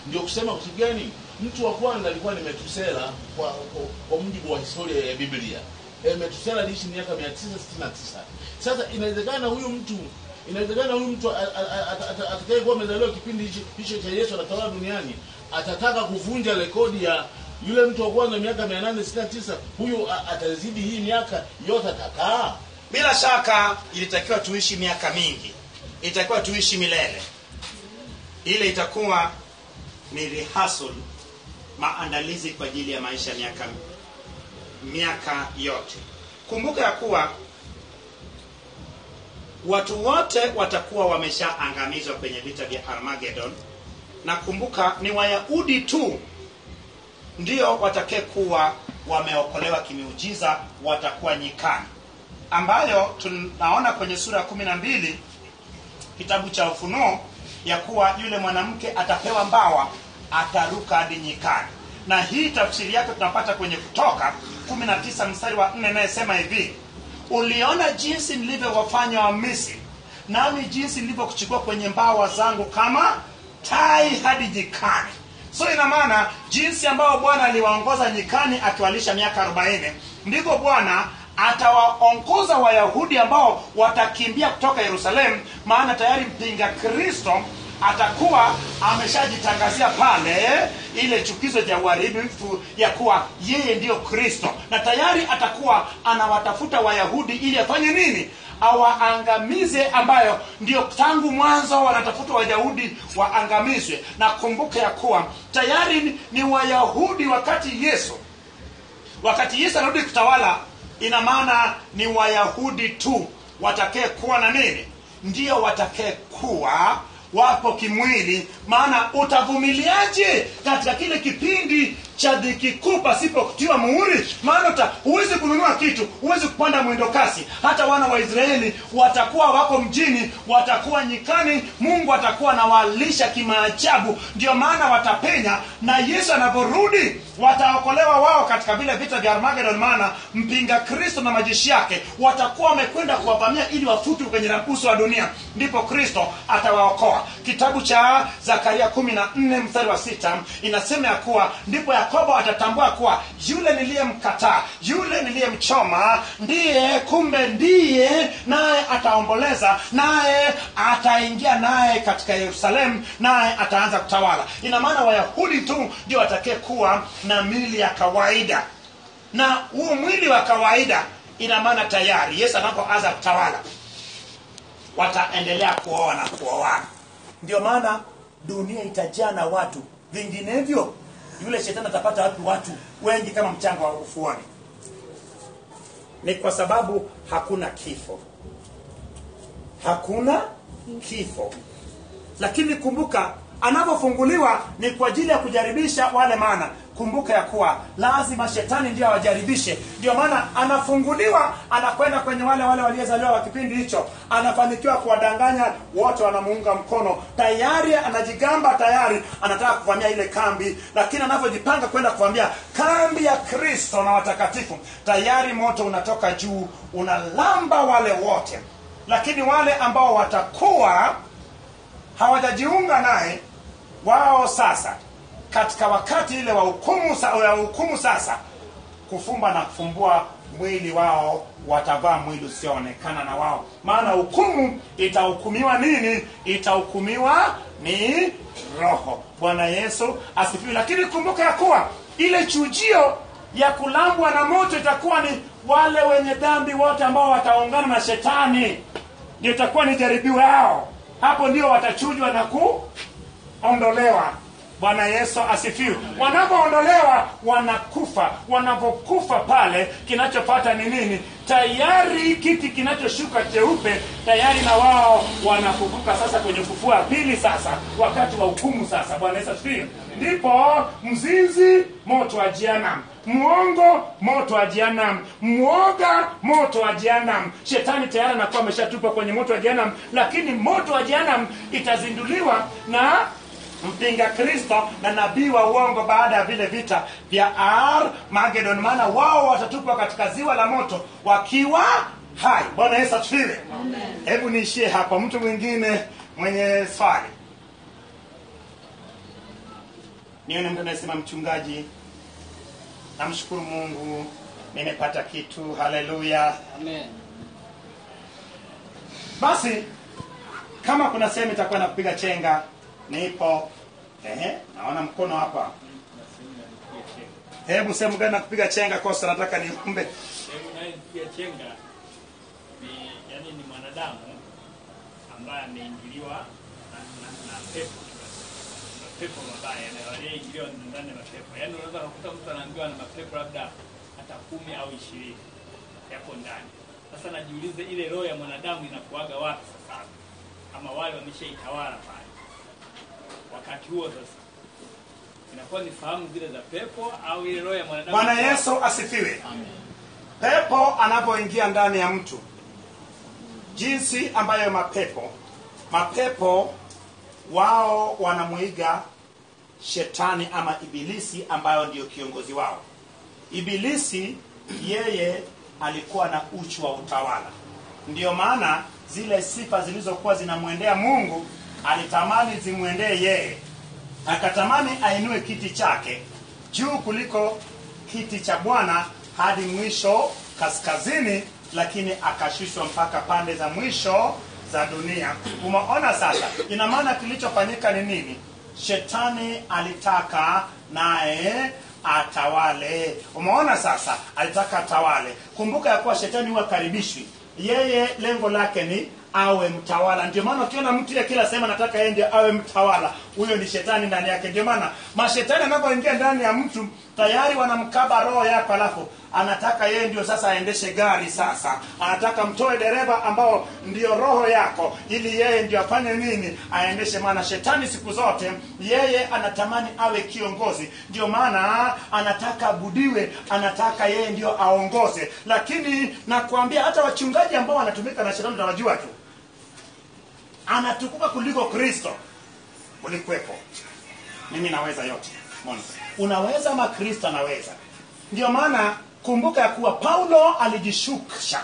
ndio kusema kitu gani? Mtu wa kwanza alikuwa ni Metusela kwa mujibu wa historia ya Biblia. Metusela aliishi miaka 969. Sasa inawezekana huyu mtu atakayekuwa amezaliwa kipindi hicho cha Yesu anatawala duniani atataka kuvunja rekodi ya yule mtu wa kwanza miaka 869. Huyu atazidi hii miaka yote atakaa. Bila shaka ilitakiwa tuishi miaka mingi, itakiwa tuishi milele. Ile itakuwa ni rehearsal, maandalizi kwa ajili ya maisha miaka yote. Kumbuka ya kuwa watu wote watakuwa wameshaangamizwa kwenye vita vya Armageddon, na kumbuka ni Wayahudi tu ndio watakayekuwa wameokolewa kimiujiza, watakuwa nyikani, ambayo tunaona kwenye sura 12 kitabu cha Ufunuo ya kuwa yule mwanamke atapewa mbawa, ataruka hadi nyikani. Na hii tafsiri yake tunapata kwenye Kutoka 19 mstari wa 4, anayesema hivi: uliona jinsi nilivyowafanya Wamisri, nami jinsi nilivyokuchukua kwenye mbawa zangu kama tai hadi nyikani. So ina maana jinsi ambao Bwana aliwaongoza nyikani akiwalisha miaka 40, ndivyo Bwana atawaongoza Wayahudi ambao watakimbia kutoka Yerusalemu. Maana tayari mpinga Kristo atakuwa ameshajitangazia pale ile chukizo ya uharibifu ya kuwa yeye ndiyo Kristo, na tayari atakuwa anawatafuta Wayahudi ili afanye nini? Awaangamize, ambayo ndio tangu mwanzo wanatafuta Wayahudi waangamizwe. Na kumbuka ya kuwa tayari ni Wayahudi wakati Yesu anarudi kutawala. Ina maana ni Wayahudi tu watakaye kuwa na nini? Ndio watakaye kuwa wapo kimwili. Maana utavumiliaje katika kile kipindi cha dhiki kuu pasipo kutiwa muhuri? Maana huwezi kununua kitu, huwezi kupanda mwendo kasi. Hata wana wa Israeli watakuwa wako mjini, watakuwa nyikani, Mungu atakuwa anawalisha kimaajabu. Ndio maana watapenya, na Yesu anaporudi wataokolewa wao katika vile vita vya Armageddon. Maana mpinga Kristo na majeshi yake watakuwa wamekwenda kuwavamia ili wafutwe kwenye uso wa dunia, ndipo Kristo atawaokoa. Kitabu cha Zakaria 14 mstari wa 6 inasema ya kuwa ndipo Yakobo atatambua kuwa yule niliyemkataa, yule niliyemchoma ndiye, naye ataomboleza, naye ataingia naye katika Yerusalemu, naye ataanza kutawala. Ina maana Wayahudi tu ndio watakaye kuwa na mwili ya kawaida, na huo mwili wa kawaida ina maana tayari Yesu anapoanza kutawala wataendelea kuoa na kuoana. Ndio maana dunia itajaa na watu, vinginevyo yule shetani atapata watu wengi kama mchanga wa ufuoni. Ni kwa sababu hakuna kifo. Lakini kumbuka, anapofunguliwa ni kwa ajili ya kujaribisha wale. Maana kumbuka ya kuwa lazima shetani ndio awajaribishe. Ndio maana anafunguliwa, anakwenda kwenye wale waliozaliwa wa kipindi hicho, anafanikiwa kuwadanganya wote, wanamuunga mkono. Tayari anajigamba, tayari anataka kuvamia ile kambi. Lakini anapojipanga kwenda kuvamia kambi ya Kristo na watakatifu, tayari moto unatoka juu unalamba wale wote. Lakini wale ambao watakuwa hawajajiunga naye, wao sasa katika wakati ile wa hukumu sasa, kufumba na kufumbua mwili wao, watavaa mwili usioonekana na wao. Maana hukumu itahukumiwa nini? Itahukumiwa ni roho. Bwana Yesu asifiwe. Lakini kumbuka ya kuwa ile chujio ya kulambwa na moto itakuwa ni wale wenye dhambi wote ambao wataungana na shetani. Ndio itakuwa ni jaribio yao. Hapo ndio watachujwa na kuondolewa. Bwana Yesu asifiwe. Wanapoondolewa wanakufa. Wanapokufa pale kinachopata ni nini? Tayari kiti kinachoshuka cheupe tayari na wao wanafufuka sasa kwenye ufufuo wa pili sasa wakati wa hukumu sasa. Bwana Yesu asifiwe. Ndipo mzinzi moto wa jehanamu, muongo moto wa jehanamu, muoga moto wa jehanamu. Shetani tayari anakuwa ameshatupwa kwenye moto wa jehanamu, lakini moto wa jehanamu itazinduliwa na mpinga Kristo na nabii wa uongo baada ya vile vita vya Armageddon, maana wao watatupwa katika ziwa la moto wakiwa hai. Bwana Yesu asifiwe. Hebu niishie hapa. Mtu mwingine mwenye swali? Nione mtu anasema mchungaji, namshukuru Mungu nimepata kitu. Haleluya. Amen. Basi kama kuna sehemu itakuwa na kupiga chenga, nipo. Naona mkono hapa. Hebu sehemu gani na kupiga chenga kosa nataka niombe. Sehemu inayopiga chenga ni mwanadamu ambaye ameingiliwa na pepo. Pepo mabaya aliyeingiliwa ndani ya mapepo. Yaani unaweza kukuta mtu anaambiwa na mapepo labda hata 10 au 20 yapo ndani. Sasa najiuliza ile roho ya mwanadamu inakuaga wapi sasa? Ama wale wameshaitawala pale. Wakati huo sasa inakuwa ni fahamu zile za pepo au ile roho ya mwanadamu. Bwana Yesu asifiwe. Amen. Pepo anapoingia ndani ya mtu, jinsi ambayo mapepo wao wanamuiga shetani ama ibilisi ambayo ndio kiongozi wao. Ibilisi yeye alikuwa na uchu wa utawala. Ndio maana zile sifa zilizokuwa zinamwendea Mungu alitamani zimwendee yeye. Akatamani ainue kiti chake juu kuliko kiti cha Bwana hadi mwisho kaskazini, lakini akashushwa mpaka pande za mwisho za dunia. Umeona sasa? Ina maana kilichofanyika ni nini? Shetani alitaka naye atawale. Umeona sasa? Alitaka atawale. Kumbuka ya kuwa shetani huwa karibishwi. Yeye lengo lake ni awe mtawala. Ndio maana ukiona mtu ya kila sema nataka yeye ndiye awe mtawala, huyo ni shetani ndani yake. Ndio maana mashetani anapoingia ndani ya mtu tayari wanamkaba roho yake, alafu anataka yeye ndio sasa aendeshe gari. Sasa anataka mtoe dereva ambao ndio roho yako, ili yeye ndio afanye nini? Aendeshe. Maana shetani siku zote yeye anatamani awe kiongozi. Ndio maana anataka abudiwe, anataka yeye ndio aongoze. Lakini nakwambia hata wachungaji ambao wanatumika na shetani tunawajua tu. Anatukuka kuliko Kristo. Ulikwepo. Mimi naweza yote. Mbona? Unaweza ama Kristo anaweza. Ndio maana kumbuka ya kuwa Paulo alijishusha,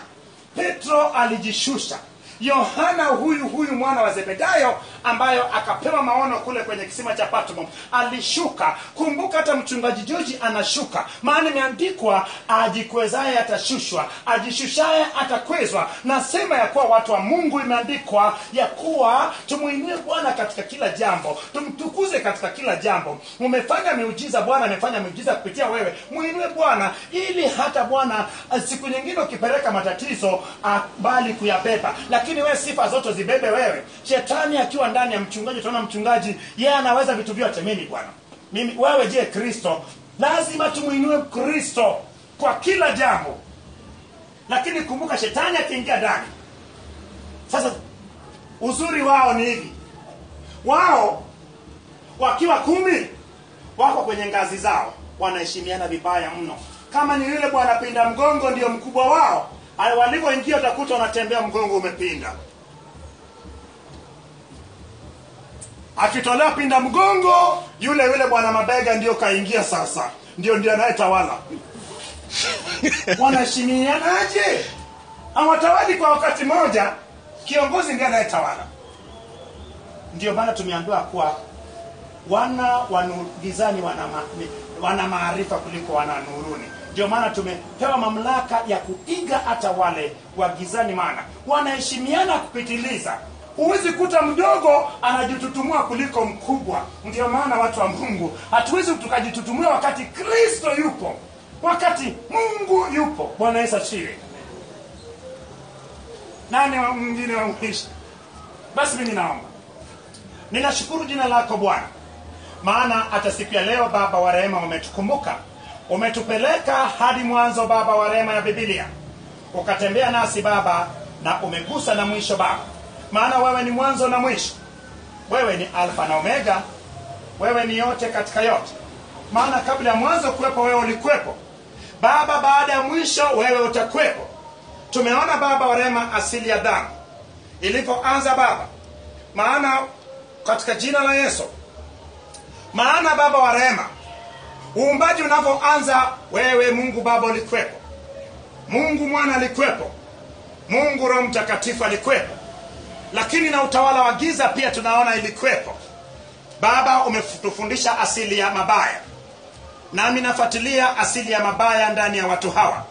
Petro alijishusha, Yohana huyu mwana wa Zebedayo ambayo akapewa maono kule kwenye kisima cha Patmo alishuka. Kumbuka hata mchungaji Joji anashuka. Maana imeandikwa ajikwezaye atashushwa, ajishushaye atakwezwa. Nasema ya kuwa watu wa Mungu, imeandikwa ya kuwa tumuinue Bwana katika kila jambo, tumtukuze katika kila jambo. Umefanya miujiza, Bwana amefanya miujiza kupitia wewe. Muinue Bwana ili hata Bwana siku nyingine ukipeleka matatizo bali kuyabeba. Lakini wewe sifa zote zibebe wewe. Shetani akiwa ndani ya mchungaji, tunaona mchungaji yeye anaweza vitu vyote. Mimi Bwana, mimi wewe, je Kristo? Lazima tumuinue Kristo kwa kila jambo. Lakini kumbuka shetani akiingia ndani, sasa uzuri wao ni hivi, wao wakiwa 10 wako kwenye ngazi zao, wanaheshimiana vibaya mno. Kama ni yule bwana pinda mgongo ndio mkubwa wao, walipoingia utakuta wanatembea mgongo umepinda. Akitolewa pinda mgongo, yule bwana mabega ndio kaingia sasa. Ndio anayetawala. Wanaheshimianaje? Hawatawali kwa wakati moja, kiongozi ndiye anayetawala. Ndio maana tumeambiwa kuwa wana gizani wana maarifa kuliko wana nuruni. Ndio maana tumepewa mamlaka ya kuiga hata wale wa gizani, maana wanaheshimiana kupitiliza. Huwezi kuta mdogo anajitutumua kuliko mkubwa. Ndio maana watu wa Mungu hatuwezi tukajitutumua wakati Kristo yupo. wakati Mungu yupo. Bwana Yesu asifiwe. Nani wa mwingine wa mwisho? Basi mimi naomba. Ninashukuru jina lako Bwana, maana hata siku ya leo Baba wa rehema umetukumbuka, umetupeleka hadi mwanzo Baba wa rehema ya Biblia, ukatembea nasi Baba, na umegusa na mwisho Baba, maana wewe ni mwanzo na mwisho. Wewe ni Alfa na Omega, wewe ni yote katika yote, maana kabla ya mwanzo kuwepo wewe ulikuwepo Baba, baada ya mwisho wewe utakuwepo. Tumeona Baba wa rehema asili ya dhambi ilipoanza Baba, maana katika jina la Yesu, maana Baba wa rehema uumbaji unapoanza wewe Mungu Baba ulikuwepo, Mungu Mwana alikuwepo, Mungu Roho Mtakatifu alikuwepo, lakini na utawala wa giza pia tunaona ilikuwepo. Baba umetufundisha asili ya mabaya, nami nafuatilia asili ya mabaya ndani ya watu hawa.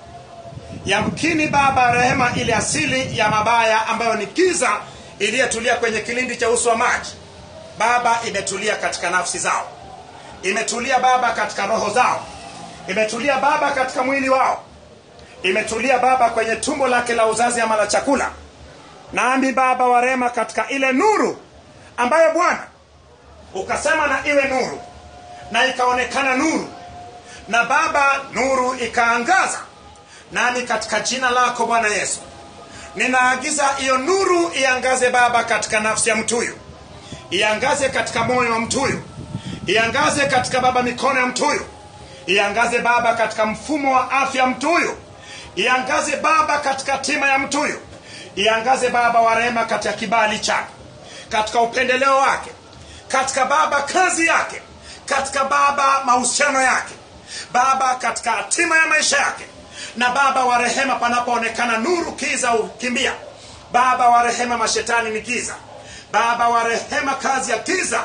Yamkini Baba rehema ile asili ya mabaya ambayo ni giza iliyotulia kwenye kilindi cha uso wa maji Baba, imetulia katika nafsi zao, imetulia Baba katika roho zao, imetulia Baba katika mwili wao, imetulia Baba kwenye tumbo lake la uzazi ama la chakula. Nami Baba wa rehema katika ile nuru ambayo Bwana ukasema na iwe nuru, na ikaonekana nuru, na Baba nuru ikaangaza. Nami katika jina lako Bwana Yesu ninaagiza hiyo nuru iangaze Baba katika nafsi ya mtu huyu, iangaze katika moyo wa mtu huyu, iangaze katika Baba mikono ya mtu huyu, iangaze Baba katika mfumo wa afya mtu huyu, iangaze Baba katika tima ya mtu huyu, iangaze Baba wa rehema katika kibali chake, katika upendeleo wake, katika Baba kazi yake, katika Baba mahusiano yake Baba, katika tima ya maisha yake. Na Baba wa rehema panapoonekana nuru kiza ukimbia. Baba wa rehema mashetani ni giza. Baba wa rehema kazi ya giza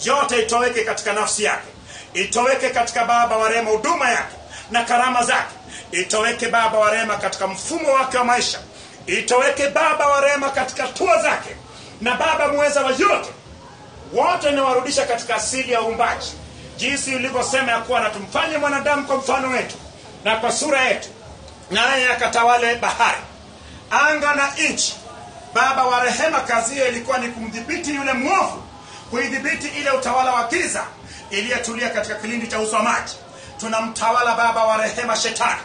yote itoweke katika nafsi yake, itoweke katika Baba wa rehema huduma yake na karama zake, itoweke Baba wa rehema katika mfumo wake wa maisha, itoweke Baba wa rehema katika hatua zake. Na Baba muweza wa yote wote niwarudisha katika asili ya uumbaji, jinsi ulivyosema ya kuwa na tumfanye mwanadamu kwa mfano wetu na kwa sura yetu, naye akatawale bahari, anga na nchi. Baba wa rehema kazi hiyo ilikuwa ni kumdhibiti yule mwovu, kuidhibiti ile utawala wa giza iliyotulia katika kilindi cha uso wa maji. Tunamtawala Baba wa rehema shetani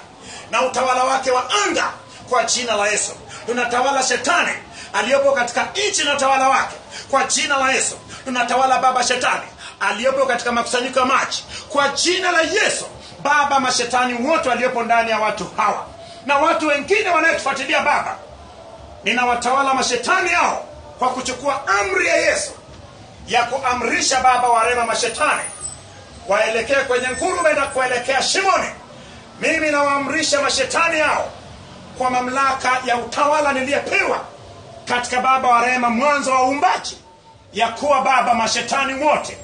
na utawala wake wa anga kwa jina la Yesu. Tunatawala shetani aliyopo katika nchi na utawala wake kwa jina la Yesu. Tunatawala Baba shetani aliyopo katika makusanyiko ya maji kwa jina la Yesu. Baba, mashetani wote waliopo ndani ya watu hawa na watu wengine wanaotufuatilia Baba, ninawatawala mashetani hao kwa kuchukua amri ya Yesu ya kuamrisha Baba wa rehema mashetani waelekee kwenye ngurume na kuelekea shimoni. Mimi nawaamrisha mashetani hao kwa mamlaka ya utawala niliyepewa katika Baba wa rehema mwanzo wa uumbaji, ya kuwa Baba mashetani wote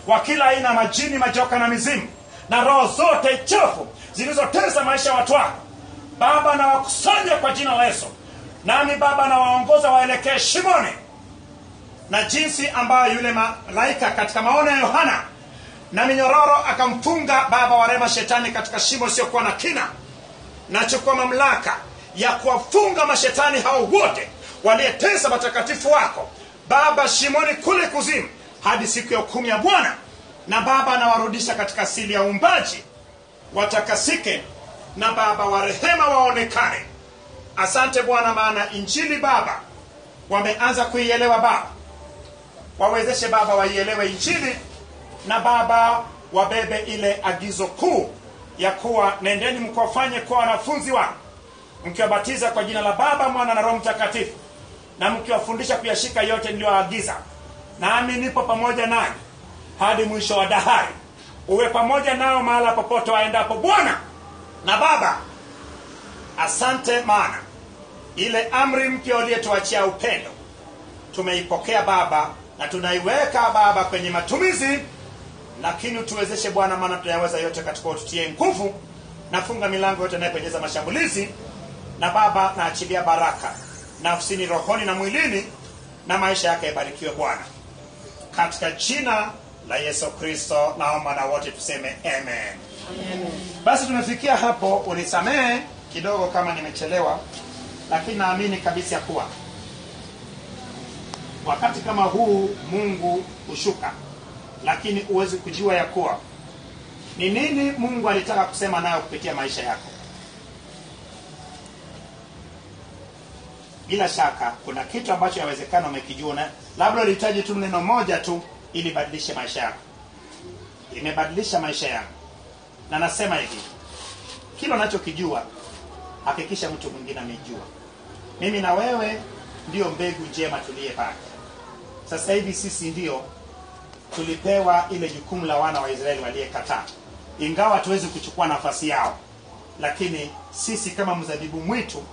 wa kila aina, majini, majoka na mizimu na roho zote chafu zilizotesa maisha ya watu wako Baba, na wakusanya kwa jina la Yesu. Nami Baba na waongoza waelekee shimoni, na jinsi ambayo yule malaika katika maono ya Yohana na minyororo akamfunga Baba wa rehema shetani katika shimo isiyokuwa na kina, nachukua mamlaka ya kuwafunga mashetani hao wote walietesa matakatifu wako Baba shimoni kule kuzimu hadi siku ya hukumu ya Bwana. Na Baba nawarudisha katika asili ya uumbaji, watakasike na Baba wa rehema waonekane. Asante Bwana, maana injili Baba wameanza kuielewa Baba. Wawezeshe Baba waielewe injili, na Baba wabebe ile agizo kuu ya kuwa nendeni mkawafanye kuwa wanafunzi wangu, mkiwabatiza kwa jina la Baba, Mwana na Roho Mtakatifu, na mkiwafundisha kuyashika yote niliyoagiza. Nami nipo pamoja nanyi hadi mwisho wa dahari. Uwe pamoja nao mahala popote waendapo Bwana. Na Baba, asante, maana ile amri mpya uliyotuachia upendo tumeipokea Baba, na tunaiweka Baba kwenye matumizi. Lakini utuwezeshe Bwana, maana tunayaweza yote katika ututie nguvu. Nafunga milango yote inayopenyeza mashambulizi, na Baba naachilia baraka nafsini, rohoni na mwilini, na maisha yake yabarikiwe Bwana, katika jina la Yesu Kristo naomba, na wote tuseme amen. Basi tumefikia hapo. Unisamehe kidogo kama nimechelewa, lakini naamini kabisa kuwa wakati kama huu Mungu hushuka, lakini uweze kujua ya kuwa ni nini Mungu alitaka kusema nayo kupitia maisha yako. Bila shaka kuna kitu ambacho yawezekana umekijua, na labda unahitaji tu neno moja tu ili badilishe maisha yako. Imebadilisha maisha yangu. Na nasema hivi, kile unachokijua hakikisha mtu mwingine amejua. Mimi na wewe ndio mbegu njema tuliyepata. Sasa hivi sisi ndio tulipewa ile jukumu la wana wa Israeli waliyekataa. Ingawa tuwezi kuchukua nafasi yao, lakini sisi kama mzabibu mwitu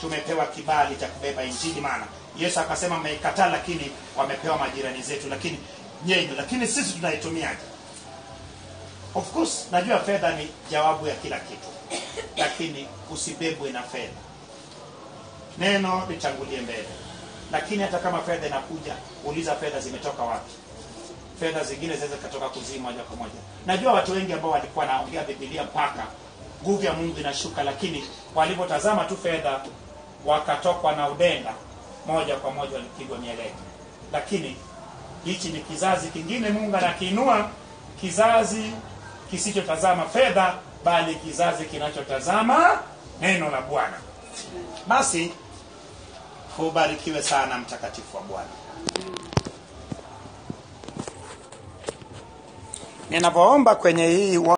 tumepewa kibali cha kubeba injili. Maana Yesu akasema mmeikataa, lakini wamepewa majirani zetu, lakini sisi tunaitumiaje? Of course najua fedha ni jawabu ya kila kitu, lakini usibebwe na fedha. Neno litangulie mbele. Lakini hata kama fedha inakuja, uliza fedha zimetoka wapi. Fedha zingine zinaweza kutoka kuzimu moja kwa moja. Najua watu wengi ambao walikuwa naongea Biblia mpaka nguvu ya Mungu inashuka, lakini walipotazama tu fedha wakatokwa na udenda, moja kwa moja walipigwa mieleka. Lakini hichi ni kizazi kingine Mungu anakiinua, kizazi kisichotazama fedha, bali kizazi kinachotazama neno la Bwana. Basi ubarikiwe sana mtakatifu wa Bwana. Ninapoomba kwenye hii